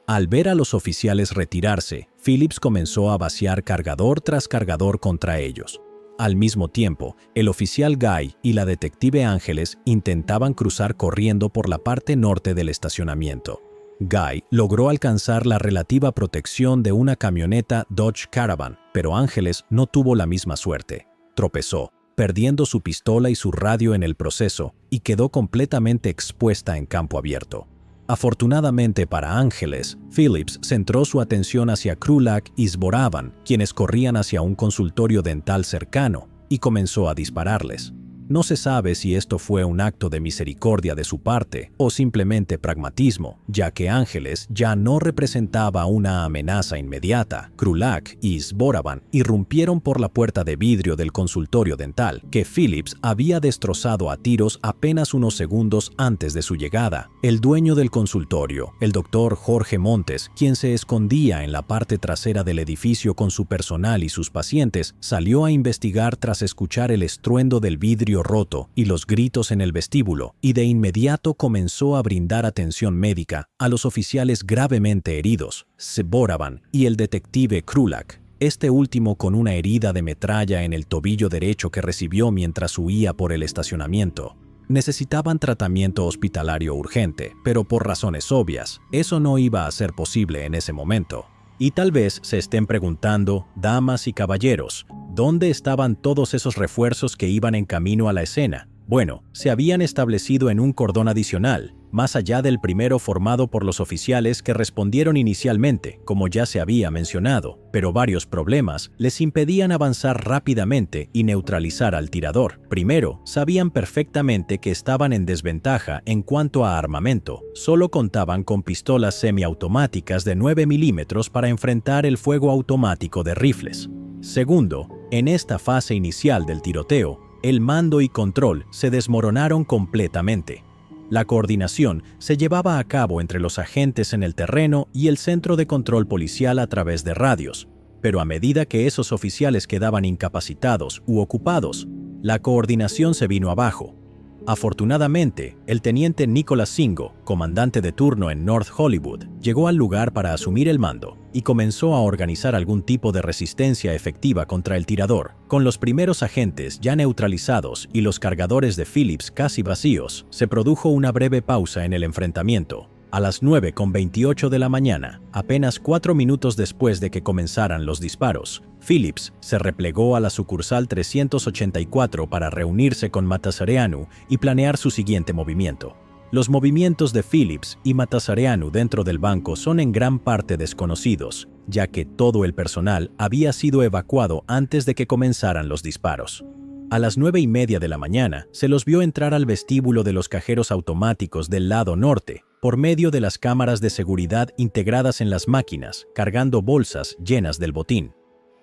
Speaker 1: Al ver a los oficiales retirarse, Phillips comenzó a vaciar cargador tras cargador contra ellos. Al mismo tiempo, el oficial Guy y la detective Ángeles intentaban cruzar corriendo por la parte norte del estacionamiento. Guy logró alcanzar la relativa protección de una camioneta Dodge Caravan, pero Ángeles no tuvo la misma suerte. Tropezó, perdiendo su pistola y su radio en el proceso, y quedó completamente expuesta en campo abierto. Afortunadamente para Ángeles, Phillips centró su atención hacia Krulak y Zboravan, quienes corrían hacia un consultorio dental cercano, y comenzó a dispararles. No se sabe si esto fue un acto de misericordia de su parte o simplemente pragmatismo, ya que Ángeles ya no representaba una amenaza inmediata. Krulak y Zboravan irrumpieron por la puerta de vidrio del consultorio dental, que Phillips había destrozado a tiros apenas unos segundos antes de su llegada. El dueño del consultorio, el doctor Jorge Montes, quien se escondía en la parte trasera del edificio con su personal y sus pacientes, salió a investigar tras escuchar el estruendo del vidrio roto y los gritos en el vestíbulo, y de inmediato comenzó a brindar atención médica a los oficiales gravemente heridos, Zboravan y el detective Krulak, este último con una herida de metralla en el tobillo derecho que recibió mientras huía por el estacionamiento. Necesitaban tratamiento hospitalario urgente, pero por razones obvias, eso no iba a ser posible en ese momento. Y tal vez se estén preguntando, damas y caballeros, ¿dónde estaban todos esos refuerzos que iban en camino a la escena? Bueno, se habían establecido en un cordón adicional, más allá del primero formado por los oficiales que respondieron inicialmente, como ya se había mencionado, pero varios problemas les impedían avanzar rápidamente y neutralizar al tirador. Primero, sabían perfectamente que estaban en desventaja en cuanto a armamento. Solo contaban con pistolas semiautomáticas de 9 milímetros para enfrentar el fuego automático de rifles. Segundo, en esta fase inicial del tiroteo, el mando y control se desmoronaron completamente. La coordinación se llevaba a cabo entre los agentes en el terreno y el centro de control policial a través de radios, pero a medida que esos oficiales quedaban incapacitados u ocupados, la coordinación se vino abajo. Afortunadamente, el teniente Nicholas Singo, comandante de turno en North Hollywood, llegó al lugar para asumir el mando y comenzó a organizar algún tipo de resistencia efectiva contra el tirador. Con los primeros agentes ya neutralizados y los cargadores de Phillips casi vacíos, se produjo una breve pausa en el enfrentamiento. A las 9:28 de la mañana, apenas 4 minutos después de que comenzaran los disparos, Phillips se replegó a la sucursal 384 para reunirse con Matasareanu y planear su siguiente movimiento. Los movimientos de Phillips y Matasareanu dentro del banco son en gran parte desconocidos, ya que todo el personal había sido evacuado antes de que comenzaran los disparos. A las 9:30 de la mañana, se los vio entrar al vestíbulo de los cajeros automáticos del lado norte, por medio de las cámaras de seguridad integradas en las máquinas, cargando bolsas llenas del botín.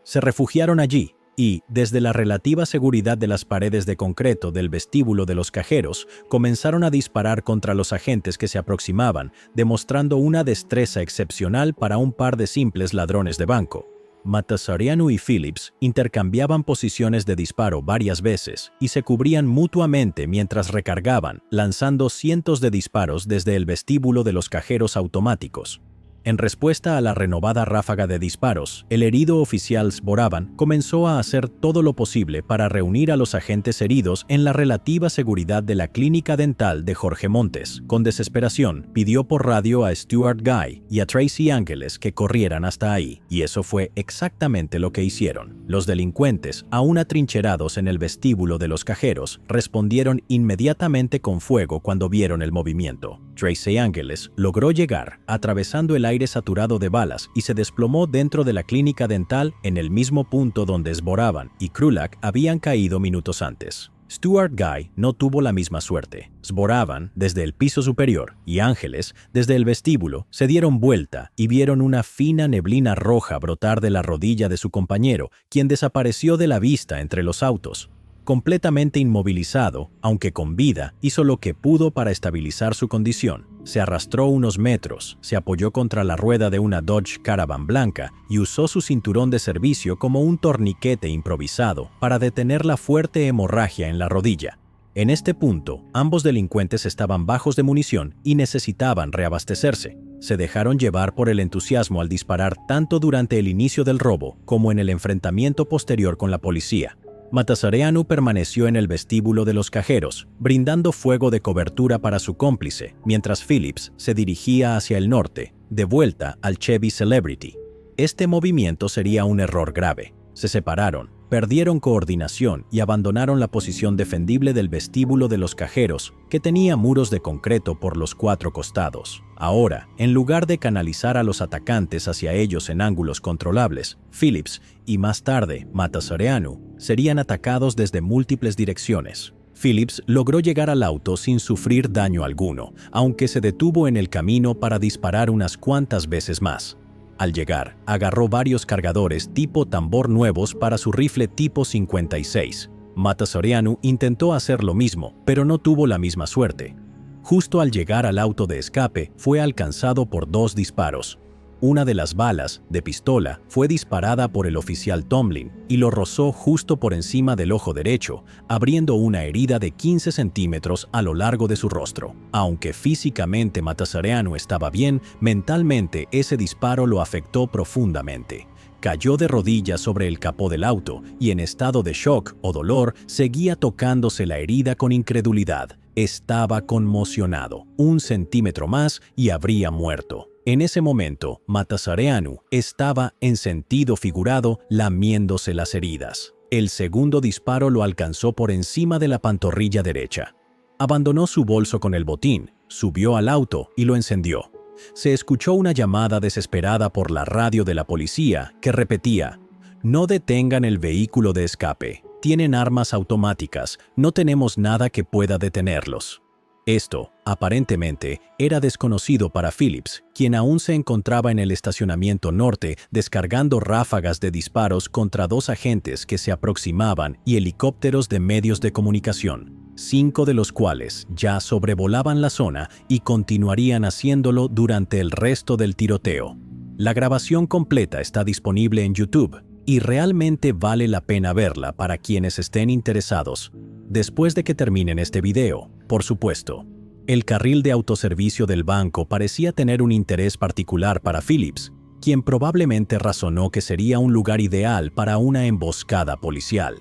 Speaker 1: Se refugiaron allí y, desde la relativa seguridad de las paredes de concreto del vestíbulo de los cajeros, comenzaron a disparar contra los agentes que se aproximaban, demostrando una destreza excepcional para un par de simples ladrones de banco. Matasareanu y Phillips intercambiaban posiciones de disparo varias veces y se cubrían mutuamente mientras recargaban, lanzando cientos de disparos desde el vestíbulo de los cajeros automáticos. En respuesta a la renovada ráfaga de disparos, el herido oficial Zboravan comenzó a hacer todo lo posible para reunir a los agentes heridos en la relativa seguridad de la clínica dental de Jorge Montes. Con desesperación, pidió por radio a Stuart Guy y a Tracy Ángeles que corrieran hasta ahí, y eso fue exactamente lo que hicieron. Los delincuentes, aún atrincherados en el vestíbulo de los cajeros, respondieron inmediatamente con fuego cuando vieron el movimiento. Tracy Ángeles logró llegar, atravesando el aire saturado de balas, y se desplomó dentro de la clínica dental en el mismo punto donde Zboravan y Krulak habían caído minutos antes. Stuart Guy no tuvo la misma suerte. Zboravan, desde el piso superior, y Ángeles, desde el vestíbulo, se dieron vuelta y vieron una fina neblina roja brotar de la rodilla de su compañero, quien desapareció de la vista entre los autos. Completamente inmovilizado, aunque con vida, hizo lo que pudo para estabilizar su condición. Se arrastró unos metros, se apoyó contra la rueda de una Dodge Caravan blanca y usó su cinturón de servicio como un torniquete improvisado para detener la fuerte hemorragia en la rodilla. En este punto, ambos delincuentes estaban bajos de munición y necesitaban reabastecerse. Se dejaron llevar por el entusiasmo al disparar tanto durante el inicio del robo como en el enfrentamiento posterior con la policía. Matasareanu permaneció en el vestíbulo de los cajeros, brindando fuego de cobertura para su cómplice, mientras Phillips se dirigía hacia el norte, de vuelta al Chevy Celebrity. Este movimiento sería un error grave. Se separaron, perdieron coordinación y abandonaron la posición defendible del vestíbulo de los cajeros, que tenía muros de concreto por los 4 costados. Ahora, en lugar de canalizar a los atacantes hacia ellos en ángulos controlables, Phillips y más tarde Matasareanu serían atacados desde múltiples direcciones. Phillips logró llegar al auto sin sufrir daño alguno, aunque se detuvo en el camino para disparar unas cuantas veces más. Al llegar, agarró varios cargadores tipo tambor nuevos para su rifle tipo 56. Matasareanu intentó hacer lo mismo, pero no tuvo la misma suerte. Justo al llegar al auto de escape, fue alcanzado por 2 disparos. Una de las balas, de pistola, fue disparada por el oficial Tomlin y lo rozó justo por encima del ojo derecho, abriendo una herida de 15 centímetros a lo largo de su rostro. Aunque físicamente Matasareanu estaba bien, mentalmente ese disparo lo afectó profundamente. Cayó de rodillas sobre el capó del auto y en estado de shock o dolor seguía tocándose la herida con incredulidad. Estaba conmocionado. 1 centímetro más y habría muerto. En ese momento, Matasareanu estaba, en sentido figurado, lamiéndose las heridas. El segundo disparo lo alcanzó por encima de la pantorrilla derecha. Abandonó su bolso con el botín, subió al auto y lo encendió. Se escuchó una llamada desesperada por la radio de la policía que repetía: «No detengan el vehículo de escape. Tienen armas automáticas. No tenemos nada que pueda detenerlos». Esto, aparentemente, era desconocido para Phillips, quien aún se encontraba en el estacionamiento norte descargando ráfagas de disparos contra 2 agentes que se aproximaban y helicópteros de medios de comunicación, 5 de los cuales ya sobrevolaban la zona y continuarían haciéndolo durante el resto del tiroteo. La grabación completa está disponible en YouTube y realmente vale la pena verla para quienes estén interesados. Después de que terminen este video, por supuesto. El carril de autoservicio del banco parecía tener un interés particular para Phillips, quien probablemente razonó que sería un lugar ideal para una emboscada policial.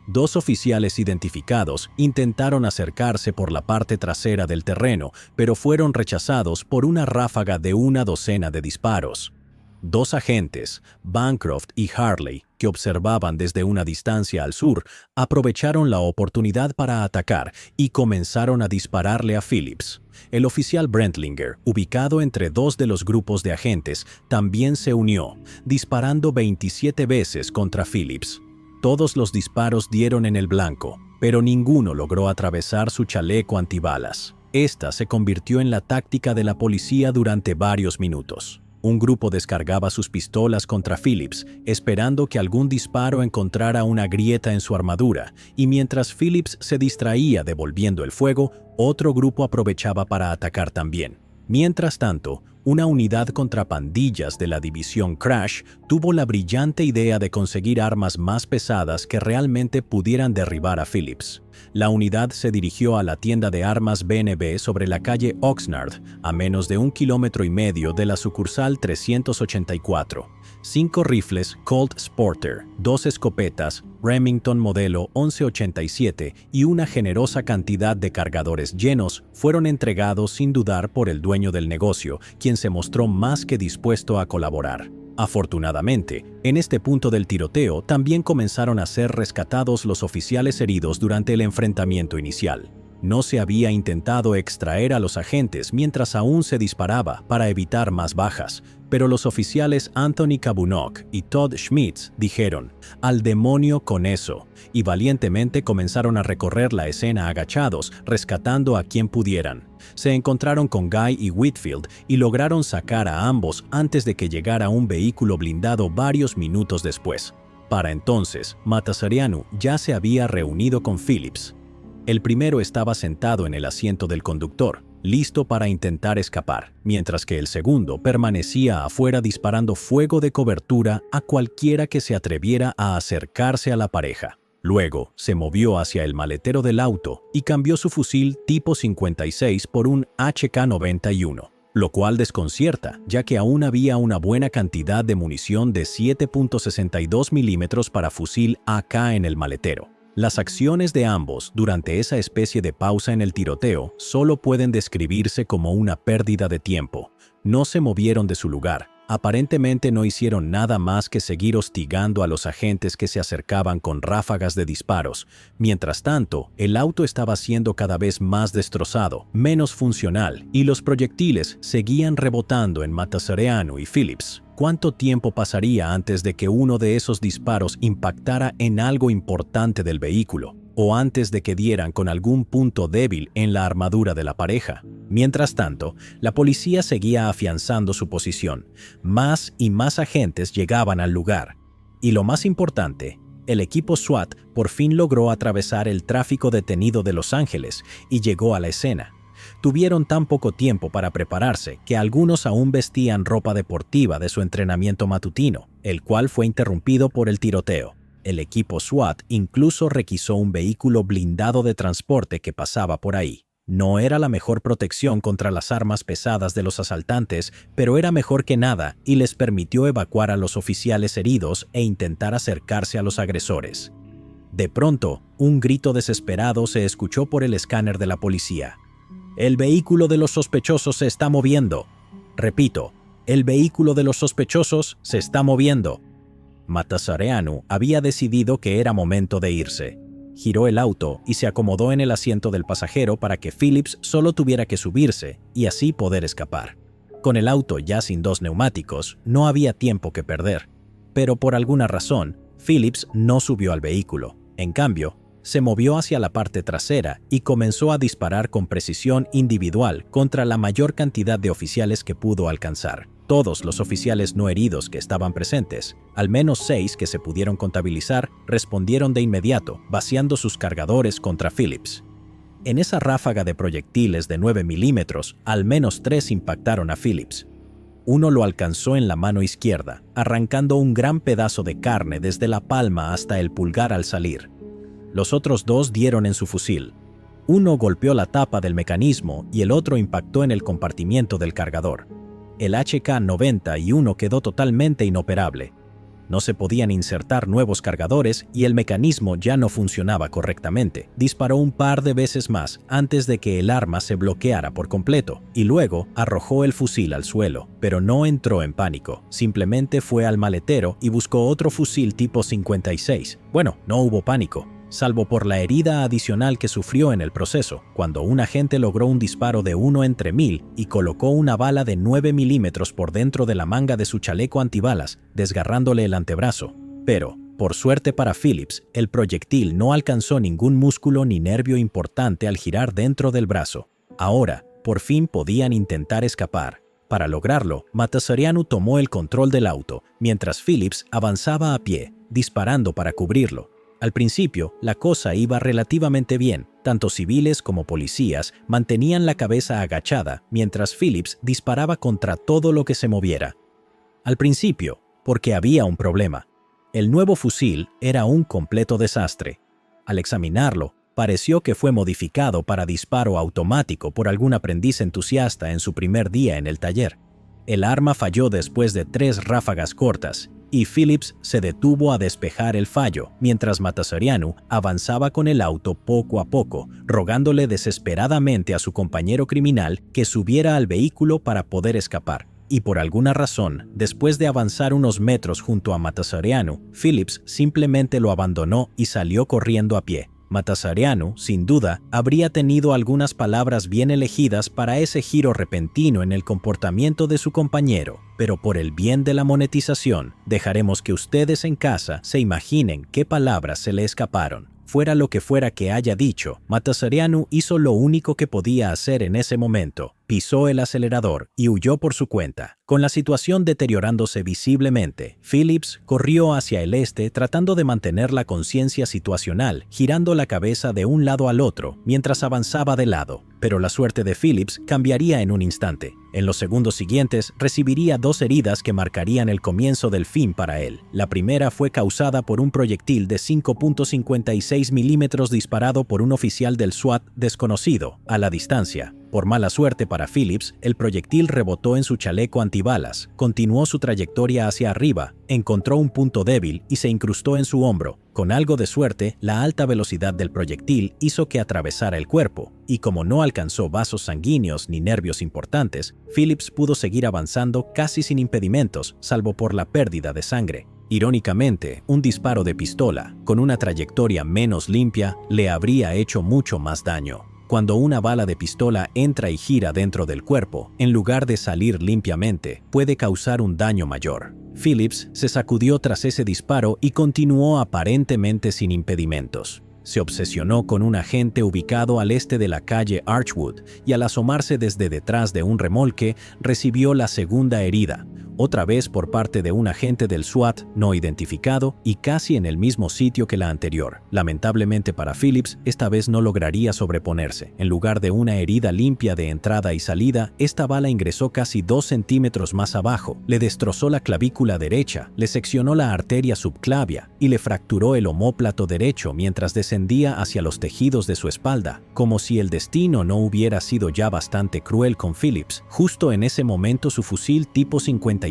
Speaker 1: 2 oficiales identificados intentaron acercarse por la parte trasera del terreno, pero fueron rechazados por una ráfaga de 1 docena de disparos. 2 agentes, Bancroft y Harley, que observaban desde una distancia al sur, aprovecharon la oportunidad para atacar y comenzaron a dispararle a Phillips. El oficial Brentlinger, ubicado entre 2 de los grupos de agentes, también se unió, disparando 27 veces contra Phillips. Todos los disparos dieron en el blanco, pero ninguno logró atravesar su chaleco antibalas. Esta se convirtió en la táctica de la policía durante varios minutos. Un grupo descargaba sus pistolas contra Phillips, esperando que algún disparo encontrara una grieta en su armadura, y mientras Phillips se distraía devolviendo el fuego, otro grupo aprovechaba para atacar también. Mientras tanto, una unidad contra pandillas de la división Crash tuvo la brillante idea de conseguir armas más pesadas que realmente pudieran derribar a Phillips. La unidad se dirigió a la tienda de armas B&B sobre la calle Oxnard, a menos de 1,5 kilómetros de la sucursal 384. 5 rifles Colt Sporter, 2 escopetas Remington modelo 1187 y una generosa cantidad de cargadores llenos fueron entregados sin dudar por el dueño del negocio, quien se mostró más que dispuesto a colaborar. Afortunadamente, en este punto del tiroteo también comenzaron a ser rescatados los oficiales heridos durante el enfrentamiento inicial. No se había intentado extraer a los agentes mientras aún se disparaba para evitar más bajas, pero los oficiales Anthony Kabunok y Todd Schmitz dijeron, «Al demonio con eso», y valientemente comenzaron a recorrer la escena agachados, rescatando a quien pudieran. Se encontraron con Guy y Whitfield y lograron sacar a ambos antes de que llegara un vehículo blindado varios minutos después. Para entonces, Matasareanu ya se había reunido con Phillips. El primero estaba sentado en el asiento del conductor, listo para intentar escapar, mientras que el segundo permanecía afuera disparando fuego de cobertura a cualquiera que se atreviera a acercarse a la pareja. Luego, se movió hacia el maletero del auto y cambió su fusil tipo 56 por un HK-91, lo cual desconcierta, ya que aún había una buena cantidad de munición de 7.62 milímetros para fusil AK en el maletero. Las acciones de ambos durante esa especie de pausa en el tiroteo solo pueden describirse como una pérdida de tiempo. No se movieron de su lugar. Aparentemente no hicieron nada más que seguir hostigando a los agentes que se acercaban con ráfagas de disparos. Mientras tanto, el auto estaba siendo cada vez más destrozado, menos funcional, y los proyectiles seguían rebotando en Matasareanu y Phillips. ¿Cuánto tiempo pasaría antes de que uno de esos disparos impactara en algo importante del vehículo? O antes de que dieran con algún punto débil en la armadura de la pareja. Mientras tanto, la policía seguía afianzando su posición. Más y más agentes llegaban al lugar. Y lo más importante, el equipo SWAT por fin logró atravesar el tráfico detenido de Los Ángeles y llegó a la escena. Tuvieron tan poco tiempo para prepararse que algunos aún vestían ropa deportiva de su entrenamiento matutino, el cual fue interrumpido por el tiroteo. El equipo SWAT incluso requisó un vehículo blindado de transporte que pasaba por ahí. No era la mejor protección contra las armas pesadas de los asaltantes, pero era mejor que nada y les permitió evacuar a los oficiales heridos e intentar acercarse a los agresores. De pronto, un grito desesperado se escuchó por el escáner de la policía. «El vehículo de los sospechosos se está moviendo». Repito, «El vehículo de los sospechosos se está moviendo». Matasareanu había decidido que era momento de irse. Giró el auto y se acomodó en el asiento del pasajero para que Phillips solo tuviera que subirse y así poder escapar. Con el auto ya sin dos neumáticos, no había tiempo que perder. Pero por alguna razón, Phillips no subió al vehículo. En cambio, se movió hacia la parte trasera y comenzó a disparar con precisión individual contra la mayor cantidad de oficiales que pudo alcanzar. Todos los oficiales no heridos que estaban presentes, al menos 6 que se pudieron contabilizar, respondieron de inmediato, vaciando sus cargadores contra Phillips. En esa ráfaga de proyectiles de 9 milímetros, al menos 3 impactaron a Phillips. Uno lo alcanzó en la mano izquierda, arrancando un gran pedazo de carne desde la palma hasta el pulgar al salir. Los otros 2 dieron en su fusil. Uno golpeó la tapa del mecanismo y el otro impactó en el compartimiento del cargador. El HK-91 quedó totalmente inoperable. No se podían insertar nuevos cargadores y el mecanismo ya no funcionaba correctamente. Disparó un par de veces más antes de que el arma se bloqueara por completo y luego arrojó el fusil al suelo, pero no entró en pánico. Simplemente fue al maletero y buscó otro fusil tipo 56. Bueno, no hubo pánico, salvo por la herida adicional que sufrió en el proceso, cuando un agente logró un disparo de 1 entre 1000 y colocó una bala de 9 milímetros por dentro de la manga de su chaleco antibalas, desgarrándole el antebrazo. Pero, por suerte para Phillips, el proyectil no alcanzó ningún músculo ni nervio importante al girar dentro del brazo. Ahora, por fin podían intentar escapar. Para lograrlo, Matasareanu tomó el control del auto, mientras Phillips avanzaba a pie, disparando para cubrirlo. Al principio, la cosa iba relativamente bien. Tanto civiles como policías mantenían la cabeza agachada mientras Phillips disparaba contra todo lo que se moviera. Al principio, porque había un problema. El nuevo fusil era un completo desastre. Al examinarlo, pareció que fue modificado para disparo automático por algún aprendiz entusiasta en su primer día en el taller. El arma falló después de 3 ráfagas cortas, y Phillips se detuvo a despejar el fallo, mientras Matasareanu avanzaba con el auto poco a poco, rogándole desesperadamente a su compañero criminal que subiera al vehículo para poder escapar. Y por alguna razón, después de avanzar unos metros junto a Matasareanu, Phillips simplemente lo abandonó y salió corriendo a pie. Matasareanu, sin duda, habría tenido algunas palabras bien elegidas para ese giro repentino en el comportamiento de su compañero, pero por el bien de la monetización, dejaremos que ustedes en casa se imaginen qué palabras se le escaparon. Fuera lo que fuera que haya dicho, Matasareanu hizo lo único que podía hacer en ese momento. Pisó el acelerador y huyó por su cuenta. Con la situación deteriorándose visiblemente, Phillips corrió hacia el este tratando de mantener la conciencia situacional, girando la cabeza de un lado al otro mientras avanzaba de lado. Pero la suerte de Phillips cambiaría en un instante. En los segundos siguientes, recibiría 2 heridas que marcarían el comienzo del fin para él. La primera fue causada por un proyectil de 5.56 milímetros disparado por un oficial del SWAT desconocido, a la distancia. Por mala suerte para Phillips, el proyectil rebotó en su chaleco antibalas, continuó su trayectoria hacia arriba, encontró un punto débil y se incrustó en su hombro. Con algo de suerte, la alta velocidad del proyectil hizo que atravesara el cuerpo, y como no alcanzó vasos sanguíneos ni nervios importantes, Phillips pudo seguir avanzando casi sin impedimentos, salvo por la pérdida de sangre. Irónicamente, un disparo de pistola, con una trayectoria menos limpia, le habría hecho mucho más daño. Cuando una bala de pistola entra y gira dentro del cuerpo, en lugar de salir limpiamente, puede causar un daño mayor. Phillips se sacudió tras ese disparo y continuó aparentemente sin impedimentos. Se obsesionó con un agente ubicado al este de la calle Archwood y al asomarse desde detrás de un remolque, recibió la segunda herida, otra vez por parte de un agente del SWAT no identificado y casi en el mismo sitio que la anterior. Lamentablemente para Phillips, esta vez no lograría sobreponerse. En lugar de una herida limpia de entrada y salida, esta bala ingresó casi 2 centímetros más abajo, le destrozó la clavícula derecha, le seccionó la arteria subclavia y le fracturó el omóplato derecho mientras descendía hacia los tejidos de su espalda. Como si el destino no hubiera sido ya bastante cruel con Phillips, justo en ese momento su fusil tipo 56,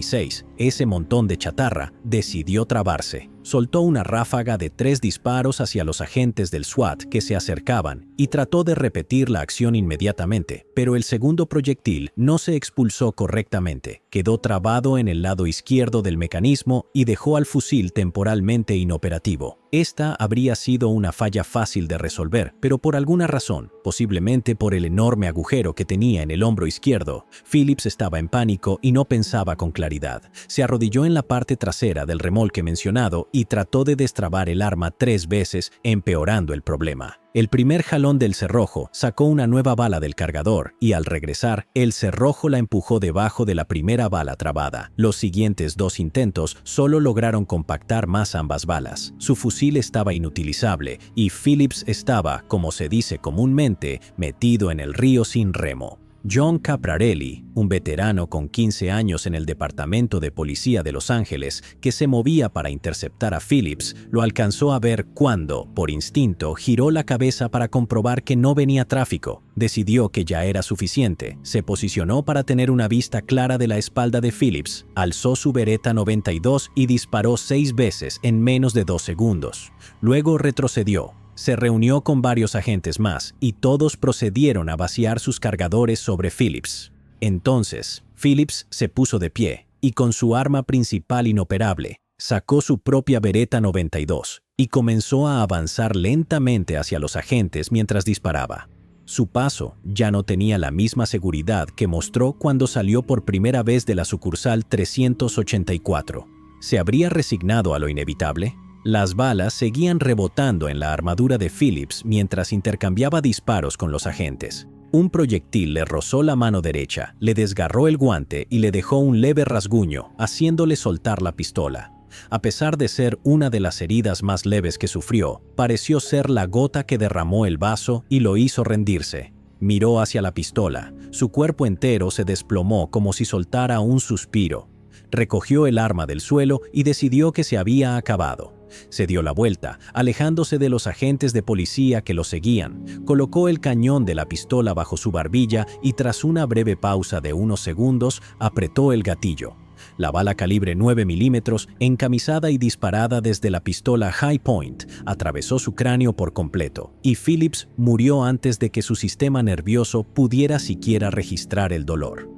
Speaker 1: ese montón de chatarra, decidió trabarse. Soltó una ráfaga de 3 disparos hacia los agentes del SWAT que se acercaban y trató de repetir la acción inmediatamente, pero el segundo proyectil no se expulsó correctamente. Quedó trabado en el lado izquierdo del mecanismo y dejó al fusil temporalmente inoperativo. Esta habría sido una falla fácil de resolver, pero por alguna razón, posiblemente por el enorme agujero que tenía en el hombro izquierdo, Phillips estaba en pánico y no pensaba con claridad. Se arrodilló en la parte trasera del remolque mencionado y trató de destrabar el arma 3 veces, empeorando el problema. El primer jalón del cerrojo sacó una nueva bala del cargador y al regresar, el cerrojo la empujó debajo de la primera bala trabada. Los siguientes 2 intentos solo lograron compactar más ambas balas. Su fusil estaba inutilizable y Phillips estaba, como se dice comúnmente, metido en el río sin remo. John Caprarelli, un veterano con 15 años en el Departamento de Policía de Los Ángeles, que se movía para interceptar a Phillips, lo alcanzó a ver cuando, por instinto, giró la cabeza para comprobar que no venía tráfico. Decidió que ya era suficiente, se posicionó para tener una vista clara de la espalda de Phillips, alzó su Beretta 92 y disparó 6 veces en menos de 2 segundos. Luego retrocedió. Se reunió con varios agentes más y todos procedieron a vaciar sus cargadores sobre Phillips. Entonces, Phillips se puso de pie y con su arma principal inoperable, sacó su propia Beretta 92 y comenzó a avanzar lentamente hacia los agentes mientras disparaba. Su paso ya no tenía la misma seguridad que mostró cuando salió por primera vez de la sucursal 384. ¿Se habría resignado a lo inevitable? Las balas seguían rebotando en la armadura de Phillips mientras intercambiaba disparos con los agentes. Un proyectil le rozó la mano derecha, le desgarró el guante y le dejó un leve rasguño, haciéndole soltar la pistola. A pesar de ser una de las heridas más leves que sufrió, pareció ser la gota que derramó el vaso y lo hizo rendirse. Miró hacia la pistola. Su cuerpo entero se desplomó como si soltara un suspiro. Recogió el arma del suelo y decidió que se había acabado. Se dio la vuelta, alejándose de los agentes de policía que lo seguían, colocó el cañón de la pistola bajo su barbilla y tras una breve pausa de unos segundos, apretó el gatillo. La bala calibre 9 milímetros, encamisada y disparada desde la pistola High Point, atravesó su cráneo por completo, y Phillips murió antes de que su sistema nervioso pudiera siquiera registrar el dolor.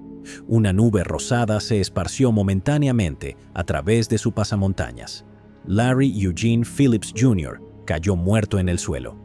Speaker 1: Una nube rosada se esparció momentáneamente a través de su pasamontañas. Larry Eugene Phillips Jr. cayó muerto en el suelo.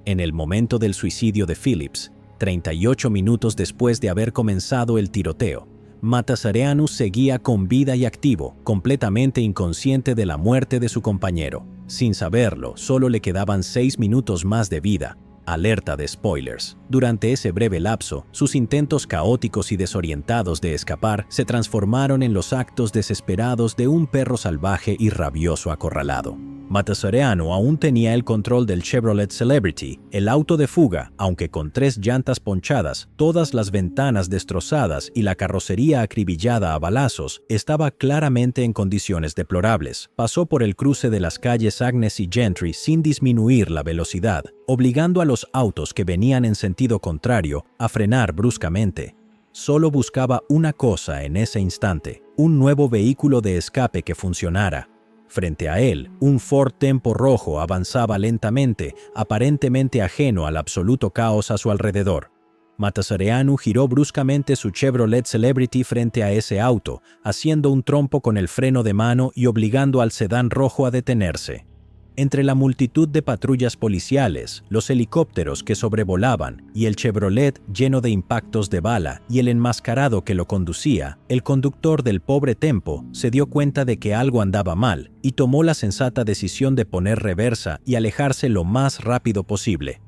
Speaker 1: En el momento del suicidio de Phillips, 38 minutos después de haber comenzado el tiroteo, Matasareanu seguía con vida y activo, completamente inconsciente de la muerte de su compañero. Sin saberlo, solo le quedaban 6 minutos más de vida. Alerta de spoilers. Durante ese breve lapso, sus intentos caóticos y desorientados de escapar se transformaron en los actos desesperados de un perro salvaje y rabioso acorralado. Matasareanu aún tenía el control del Chevrolet Celebrity, el auto de fuga, aunque con 3 llantas ponchadas, todas las ventanas destrozadas y la carrocería acribillada a balazos, estaba claramente en condiciones deplorables. Pasó por el cruce de las calles Agnes y Gentry sin disminuir la velocidad, obligando a los autos que venían en sentido contrario a frenar bruscamente. Solo buscaba una cosa en ese instante: un nuevo vehículo de escape que funcionara. Frente a él, un Ford Tempo rojo avanzaba lentamente, aparentemente ajeno al absoluto caos a su alrededor. Matasareanu giró bruscamente su Chevrolet Celebrity frente a ese auto, haciendo un trompo con el freno de mano y obligando al sedán rojo a detenerse. Entre la multitud de patrullas policiales, los helicópteros que sobrevolaban y el Chevrolet lleno de impactos de bala y el enmascarado que lo conducía, el conductor del pobre Tempo se dio cuenta de que algo andaba mal y tomó la sensata decisión de poner reversa y alejarse lo más rápido posible.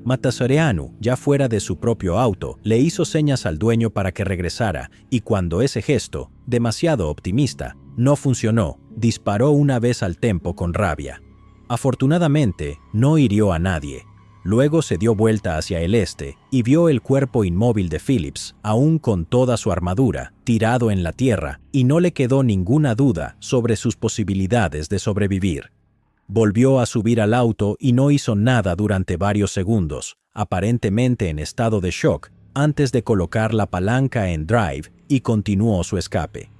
Speaker 1: Matasareanu, ya fuera de su propio auto, le hizo señas al dueño para que regresara y cuando ese gesto, demasiado optimista, no funcionó, disparó una vez al Tempo con rabia. Afortunadamente, no hirió a nadie. Luego se dio vuelta hacia el este y vio el cuerpo inmóvil de Phillips, aún con toda su armadura, tirado en la tierra, y no le quedó ninguna duda sobre sus posibilidades de sobrevivir. Volvió a subir al auto y no hizo nada durante varios segundos, aparentemente en estado de shock, antes de colocar la palanca en drive y continuó su escape.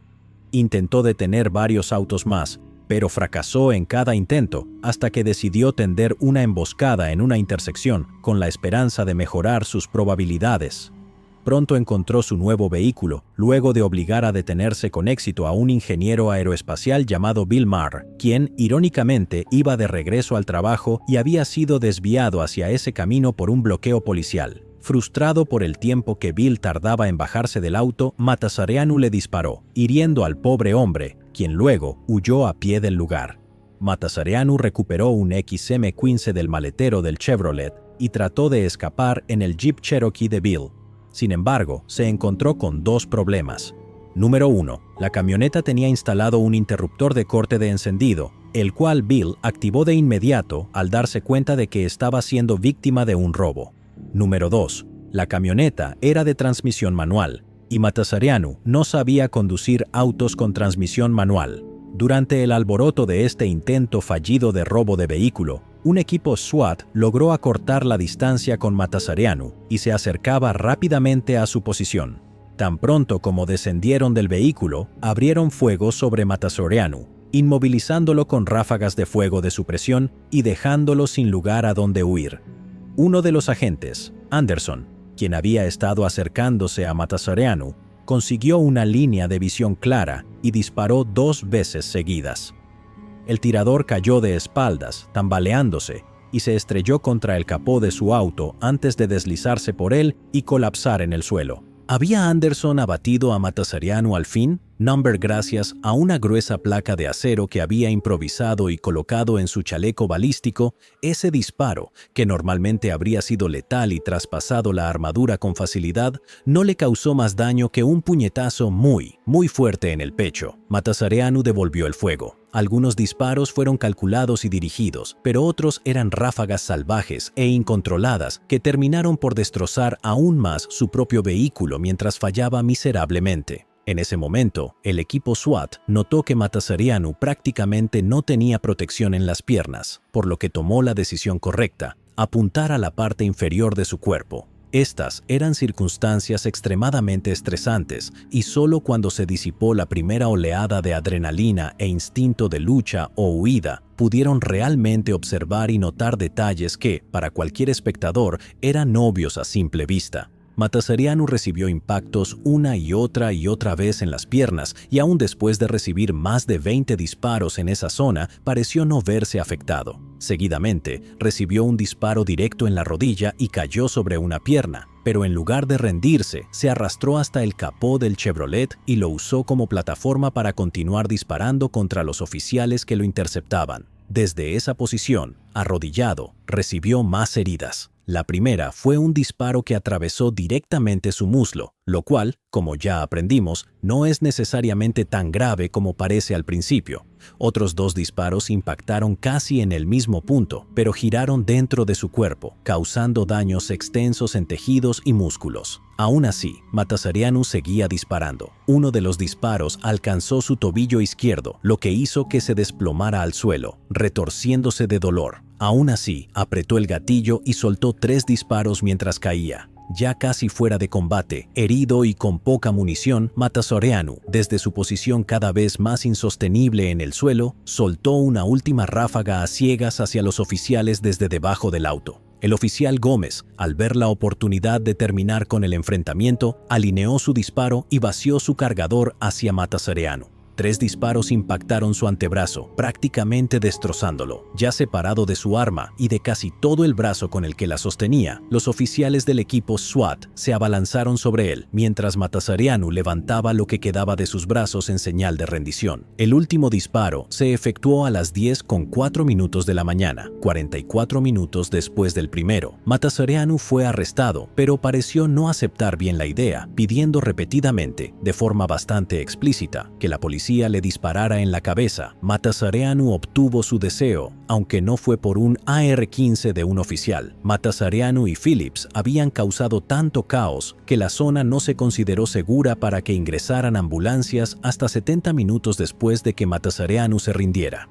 Speaker 1: Intentó detener varios autos más, pero fracasó en cada intento hasta que decidió tender una emboscada en una intersección con la esperanza de mejorar sus probabilidades. Pronto encontró su nuevo vehículo, luego de obligar a detenerse con éxito a un ingeniero aeroespacial llamado Bill Maher, quien, irónicamente, iba de regreso al trabajo y había sido desviado hacia ese camino por un bloqueo policial. Frustrado por el tiempo que Bill tardaba en bajarse del auto, Matasareanu le disparó, hiriendo al pobre hombre, quien luego huyó a pie del lugar. Matasareanu recuperó un XM15 del maletero del Chevrolet y trató de escapar en el Jeep Cherokee de Bill. Sin embargo, se encontró con 2 problemas. Número 1. La camioneta tenía instalado un interruptor de corte de encendido, el cual Bill activó de inmediato al darse cuenta de que estaba siendo víctima de un robo. Número 2. La camioneta era de transmisión manual, y Matasareanu no sabía conducir autos con transmisión manual. Durante el alboroto de este intento fallido de robo de vehículo, un equipo SWAT logró acortar la distancia con Matasareanu y se acercaba rápidamente a su posición. Tan pronto como descendieron del vehículo, abrieron fuego sobre Matasareanu, inmovilizándolo con ráfagas de fuego de supresión y dejándolo sin lugar a donde huir. Uno de los agentes, Anderson, quien había estado acercándose a Matasareanu, consiguió una línea de visión clara y disparó 2 veces seguidas. El tirador cayó de espaldas, tambaleándose, y se estrelló contra el capó de su auto antes de deslizarse por él y colapsar en el suelo. ¿Había Anderson abatido a Matasareanu al fin? Number gracias a una gruesa placa de acero que había improvisado y colocado en su chaleco balístico, ese disparo, que normalmente habría sido letal y traspasado la armadura con facilidad, no le causó más daño que un puñetazo muy fuerte en el pecho. Matasareanu devolvió el fuego. Algunos disparos fueron calculados y dirigidos, pero otros eran ráfagas salvajes e incontroladas que terminaron por destrozar aún más su propio vehículo mientras fallaba miserablemente. En ese momento, el equipo SWAT notó que Matasareanu prácticamente no tenía protección en las piernas, por lo que tomó la decisión correcta: apuntar a la parte inferior de su cuerpo. Estas eran circunstancias extremadamente estresantes y solo cuando se disipó la primera oleada de adrenalina e instinto de lucha o huida, pudieron realmente observar y notar detalles que, para cualquier espectador, eran obvios a simple vista. Matasareanu recibió impactos una y otra vez en las piernas y aún después de recibir más de 20 disparos en esa zona, pareció no verse afectado. Seguidamente, recibió un disparo directo en la rodilla y cayó sobre una pierna, pero en lugar de rendirse, se arrastró hasta el capó del Chevrolet y lo usó como plataforma para continuar disparando contra los oficiales que lo interceptaban. Desde esa posición, arrodillado, recibió más heridas. La primera fue un disparo que atravesó directamente su muslo, lo cual, como ya aprendimos, no es necesariamente tan grave como parece al principio. Otros 2 disparos impactaron casi en el mismo punto, pero giraron dentro de su cuerpo, causando daños extensos en tejidos y músculos. Aún así, Matasareanu seguía disparando. Uno de los disparos alcanzó su tobillo izquierdo, lo que hizo que se desplomara al suelo, retorciéndose de dolor. Aún así, apretó el gatillo y soltó 3 disparos mientras caía. Ya casi fuera de combate, herido y con poca munición, Matasareanu, desde su posición cada vez más insostenible en el suelo, soltó una última ráfaga a ciegas hacia los oficiales desde debajo del auto. El oficial Gómez, al ver la oportunidad de terminar con el enfrentamiento, alineó su disparo y vació su cargador hacia Matasareanu. 3 disparos impactaron su antebrazo, prácticamente destrozándolo. Ya separado de su arma y de casi todo el brazo con el que la sostenía, los oficiales del equipo SWAT se abalanzaron sobre él, mientras Matasareanu levantaba lo que quedaba de sus brazos en señal de rendición. El último disparo se efectuó a las 10:04 de la mañana, 44 minutos después del primero. Matasareanu fue arrestado, pero pareció no aceptar bien la idea, pidiendo repetidamente, de forma bastante explícita, que la policía le disparara en la cabeza. Matasareanu obtuvo su deseo, aunque no fue por un AR-15 de un oficial. Matasareanu y Phillips habían causado tanto caos que la zona no se consideró segura para que ingresaran ambulancias hasta 70 minutos después de que Matasareanu se rindiera.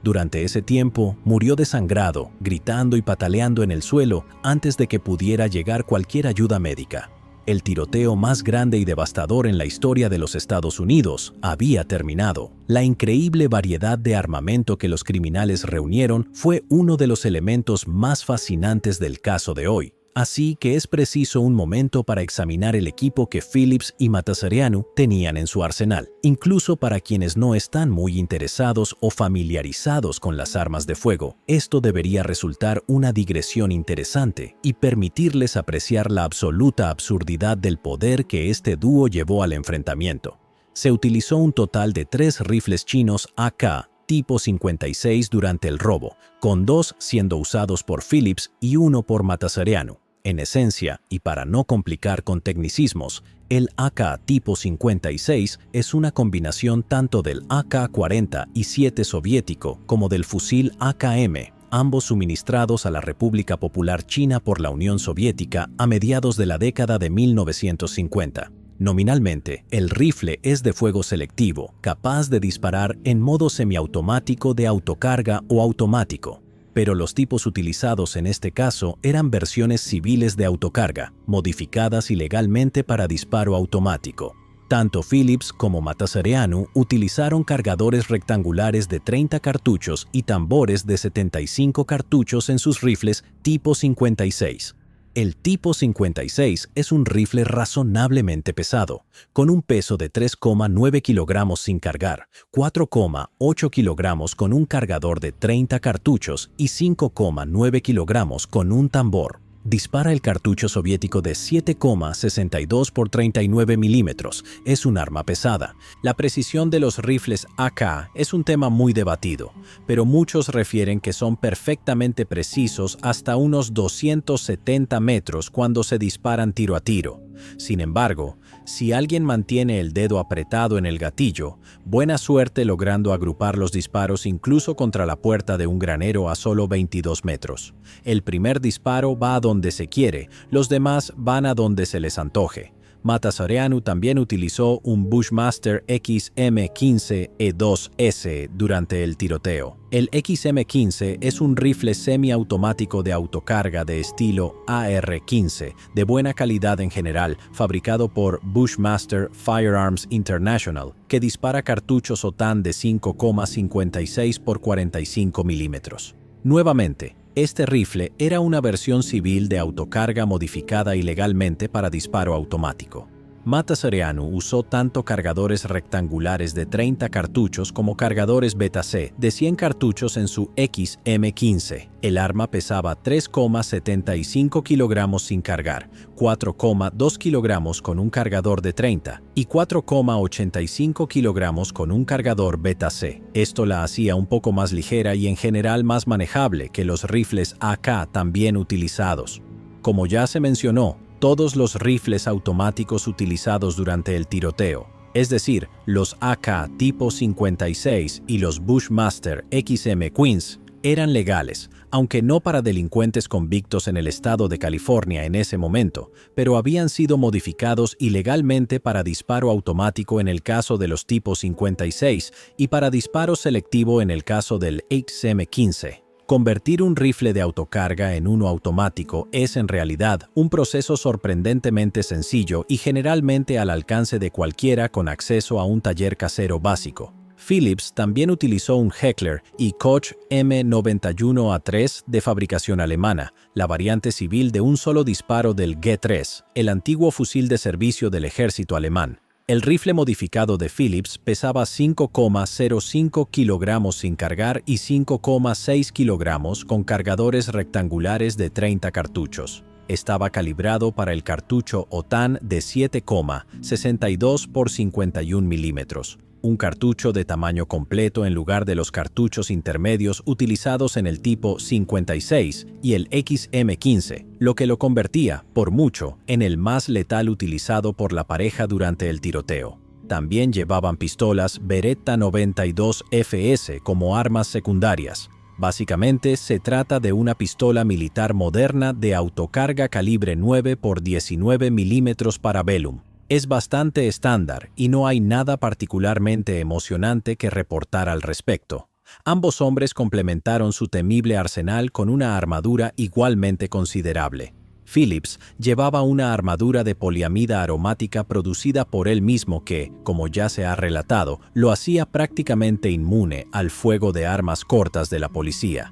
Speaker 1: Durante ese tiempo, murió desangrado, gritando y pataleando en el suelo antes de que pudiera llegar cualquier ayuda médica. El tiroteo más grande y devastador en la historia de los Estados Unidos había terminado. La increíble variedad de armamento que los criminales reunieron fue uno de los elementos más fascinantes del caso de hoy. Así que es preciso un momento para examinar el equipo que Phillips y Matasareanu tenían en su arsenal, incluso para quienes no están muy interesados o familiarizados con las armas de fuego. Esto debería resultar una digresión interesante y permitirles apreciar la absoluta absurdidad del poder que este dúo llevó al enfrentamiento. Se utilizó un total de 3 rifles chinos AK tipo 56 durante el robo, con 2 siendo usados por Phillips y 1 por Matasareanu. En esencia, y para no complicar con tecnicismos, el AK tipo 56 es una combinación tanto del AK-47 soviético como del fusil AKM, ambos suministrados a la República Popular China por la Unión Soviética a mediados de la década de 1950. Nominalmente, el rifle es de fuego selectivo, capaz de disparar en modo semiautomático de autocarga o automático. Pero los tipos utilizados en este caso eran versiones civiles de autocarga, modificadas ilegalmente para disparo automático. Tanto Phillips como Matasareanu utilizaron cargadores rectangulares de 30 cartuchos y tambores de 75 cartuchos en sus rifles tipo 56. El tipo 56 es un rifle razonablemente pesado, con un peso de 3,9 kilogramos sin cargar, 4,8 kilogramos con un cargador de 30 cartuchos y 5,9 kilogramos con un tambor. Dispara el cartucho soviético de 7,62 por 39 milímetros. Es un arma pesada. La precisión de los rifles AK es un tema muy debatido, pero muchos refieren que son perfectamente precisos hasta unos 270 metros cuando se disparan tiro a tiro. Sin embargo, si alguien mantiene el dedo apretado en el gatillo, buena suerte logrando agrupar los disparos incluso contra la puerta de un granero a solo 22 metros. El primer disparo va a donde se quiere, los demás van a donde se les antoje. Matasareanu también utilizó un Bushmaster XM-15E2S durante el tiroteo. El XM-15 es un rifle semiautomático de autocarga de estilo AR-15, de buena calidad en general, fabricado por Bushmaster Firearms International, que dispara cartuchos OTAN de 5,56 por 45 milímetros. Nuevamente, Este rifle era una versión civil de autocarga modificada ilegalmente para disparo automático. Matasareanu usó tanto cargadores rectangulares de 30 cartuchos como cargadores Beta-C de 100 cartuchos en su XM15. El arma pesaba 3,75 kilogramos sin cargar, 4,2 kilogramos con un cargador de 30 y 4,85 kilogramos con un cargador Beta-C. Esto la hacía un poco más ligera y en general más manejable que los rifles AK también utilizados. Como ya se mencionó, todos los rifles automáticos utilizados durante el tiroteo, es decir, los AK tipo 56 y los Bushmaster XM Queens, eran legales, aunque no para delincuentes convictos en el estado de California en ese momento, pero habían sido modificados ilegalmente para disparo automático en el caso de los tipos 56 y para disparo selectivo en el caso del XM15. Convertir un rifle de autocarga en uno automático es en realidad un proceso sorprendentemente sencillo y generalmente al alcance de cualquiera con acceso a un taller casero básico. Phillips también utilizó un Heckler y Koch M91A3 de fabricación alemana, la variante civil de un solo disparo del G3, el antiguo fusil de servicio del ejército alemán. El rifle modificado de Phillips pesaba 5,05 kilogramos sin cargar y 5,6 kilogramos con cargadores rectangulares de 30 cartuchos. Estaba calibrado para el cartucho OTAN de 7,62 por 51 milímetros. Un cartucho de tamaño completo en lugar de los cartuchos intermedios utilizados en el tipo 56 y el XM15, lo que lo convertía, por mucho, en el más letal utilizado por la pareja durante el tiroteo. También llevaban pistolas Beretta 92 FS como armas secundarias. Básicamente, se trata de una pistola militar moderna de autocarga calibre 9 por 19 milímetros Parabellum. Es bastante estándar y no hay nada particularmente emocionante que reportar al respecto. Ambos hombres complementaron su temible arsenal con una armadura igualmente considerable. Phillips llevaba una armadura de poliamida aromática producida por él mismo que, como ya se ha relatado, lo hacía prácticamente inmune al fuego de armas cortas de la policía.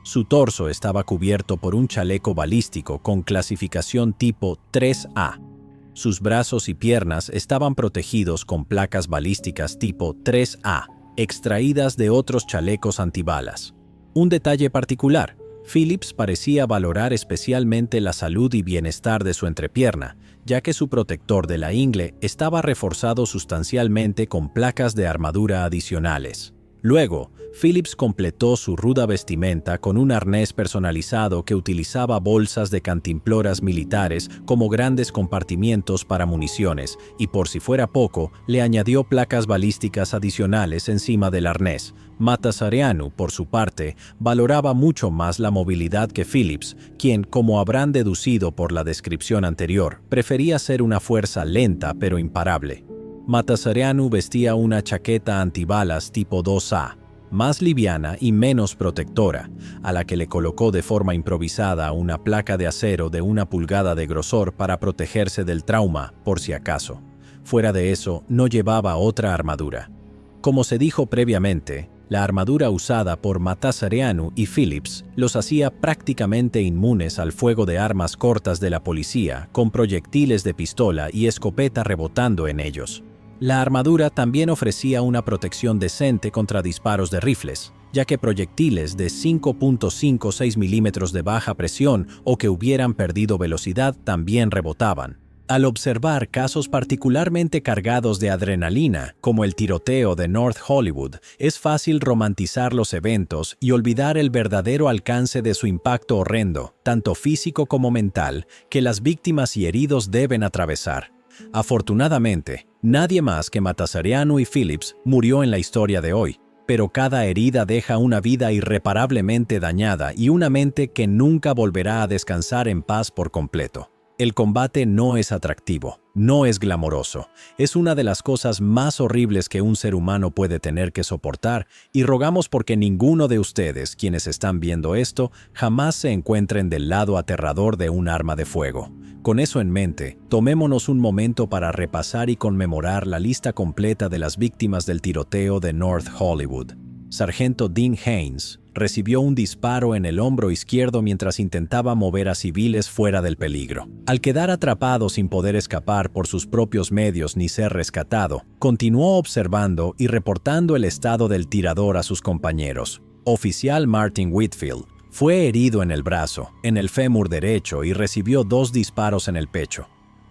Speaker 1: Su torso estaba cubierto por un chaleco balístico con clasificación tipo 3A. Sus brazos y piernas estaban protegidos con placas balísticas tipo 3A, extraídas de otros chalecos antibalas. Un detalle particular, Phillips parecía valorar especialmente la salud y bienestar de su entrepierna, ya que su protector de la ingle estaba reforzado sustancialmente con placas de armadura adicionales. Luego, Phillips completó su ruda vestimenta con un arnés personalizado que utilizaba bolsas de cantimploras militares como grandes compartimientos para municiones y, por si fuera poco, le añadió placas balísticas adicionales encima del arnés. Matasareanu, por su parte, valoraba mucho más la movilidad que Phillips, quien, como habrán deducido por la descripción anterior, prefería ser una fuerza lenta pero imparable. Matasareanu vestía una chaqueta antibalas tipo 2A, más liviana y menos protectora, a la que le colocó de forma improvisada una placa de acero de 1 pulgada de grosor para protegerse del trauma, por si acaso. Fuera de eso, no llevaba otra armadura. Como se dijo previamente, la armadura usada por Matasareanu y Phillips los hacía prácticamente inmunes al fuego de armas cortas de la policía, con proyectiles de pistola y escopeta rebotando en ellos. La armadura también ofrecía una protección decente contra disparos de rifles, ya que proyectiles de 5.56 milímetros de baja presión o que hubieran perdido velocidad también rebotaban. Al observar casos particularmente cargados de adrenalina, como el tiroteo de North Hollywood, es fácil romantizar los eventos y olvidar el verdadero alcance de su impacto horrendo, tanto físico como mental, que las víctimas y heridos deben atravesar. Afortunadamente, nadie más que Matasareanu y Phillips murió en la historia de hoy, pero cada herida deja una vida irreparablemente dañada y una mente que nunca volverá a descansar en paz por completo. El combate no es atractivo, no es glamoroso, es una de las cosas más horribles que un ser humano puede tener que soportar y rogamos porque ninguno de ustedes, quienes están viendo esto, jamás se encuentren del lado aterrador de un arma de fuego. Con eso en mente, tomémonos un momento para repasar y conmemorar la lista completa de las víctimas del tiroteo de North Hollywood. Sargento Dean Haynes, recibió un disparo en el hombro izquierdo mientras intentaba mover a civiles fuera del peligro. Al quedar atrapado sin poder escapar por sus propios medios ni ser rescatado, continuó observando y reportando el estado del tirador a sus compañeros. Oficial Martin Whitfield fue herido en el brazo, en el fémur derecho y recibió 2 disparos en el pecho.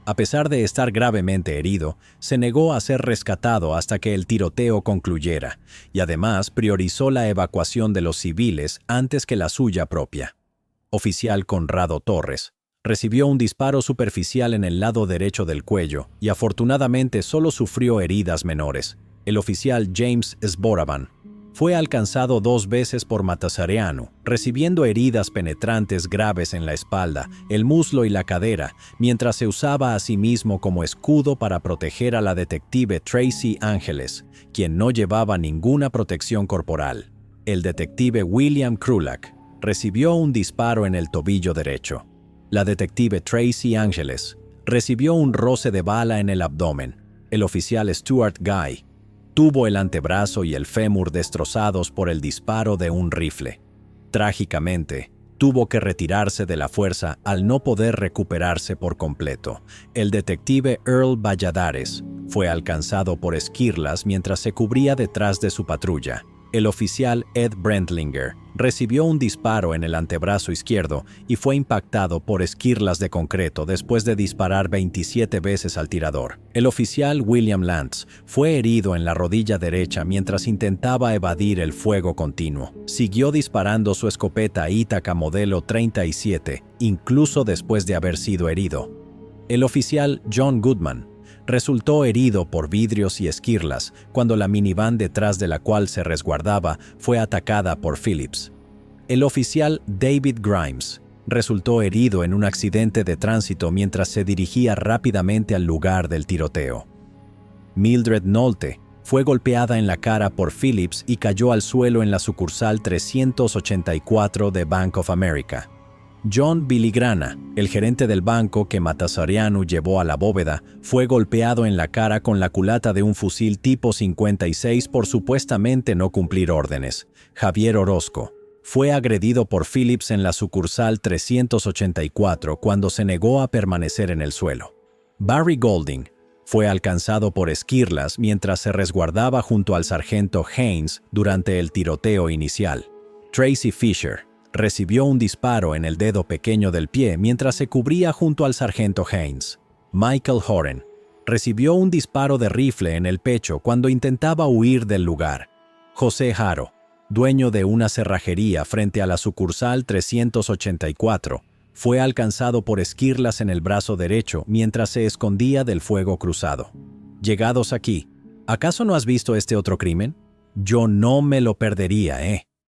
Speaker 1: A pesar de estar gravemente herido, se negó a ser rescatado hasta que el tiroteo concluyera, y además priorizó la evacuación de los civiles antes que la suya propia. Oficial Conrado Torres recibió un disparo superficial en el lado derecho del cuello y afortunadamente solo sufrió heridas menores. El oficial James Sboravan fue alcanzado 2 veces por Matasareanu, recibiendo heridas penetrantes graves en la espalda, el muslo y la cadera, mientras se usaba a sí mismo como escudo para proteger a la detective Tracy Ángeles, quien no llevaba ninguna protección corporal. El detective William Krulak recibió un disparo en el tobillo derecho. La detective Tracy Ángeles recibió un roce de bala en el abdomen. El oficial Stuart Guy tuvo el antebrazo y el fémur destrozados por el disparo de un rifle. Trágicamente, tuvo que retirarse de la fuerza al no poder recuperarse por completo. El detective Earl Valladares fue alcanzado por esquirlas mientras se cubría detrás de su patrulla. El oficial Ed Brentlinger recibió un disparo en el antebrazo izquierdo y fue impactado por esquirlas de concreto después de disparar 27 veces al tirador. El oficial William Lantz fue herido en la rodilla derecha mientras intentaba evadir el fuego continuo. Siguió disparando su escopeta Ítaca modelo 37, incluso después de haber sido herido. El oficial John Goodman resultó herido por vidrios y esquirlas cuando la minivan detrás de la cual se resguardaba fue atacada por Phillips. El oficial David Grimes resultó herido en un accidente de tránsito mientras se dirigía rápidamente al lugar del tiroteo. Mildred Nolte fue golpeada en la cara por Phillips y cayó al suelo en la sucursal 384 de Bank of America. John Biligrana, el gerente del banco que Matasareanu llevó a la bóveda, fue golpeado en la cara con la culata de un fusil tipo 56 por supuestamente no cumplir órdenes. Javier Orozco fue agredido por Phillips en la sucursal 384 cuando se negó a permanecer en el suelo. Barry Golding fue alcanzado por esquirlas mientras se resguardaba junto al sargento Haynes durante el tiroteo inicial. Tracy Fisher recibió un disparo en el dedo pequeño del pie mientras se cubría junto al sargento Haynes. Michael Horan recibió un disparo de rifle en el pecho cuando intentaba huir del lugar. José Haro, dueño de una cerrajería frente a la sucursal 384, fue alcanzado por esquirlas en el brazo derecho mientras se escondía del fuego cruzado. Llegados aquí, ¿acaso no has visto este otro crimen? Yo no me lo perdería,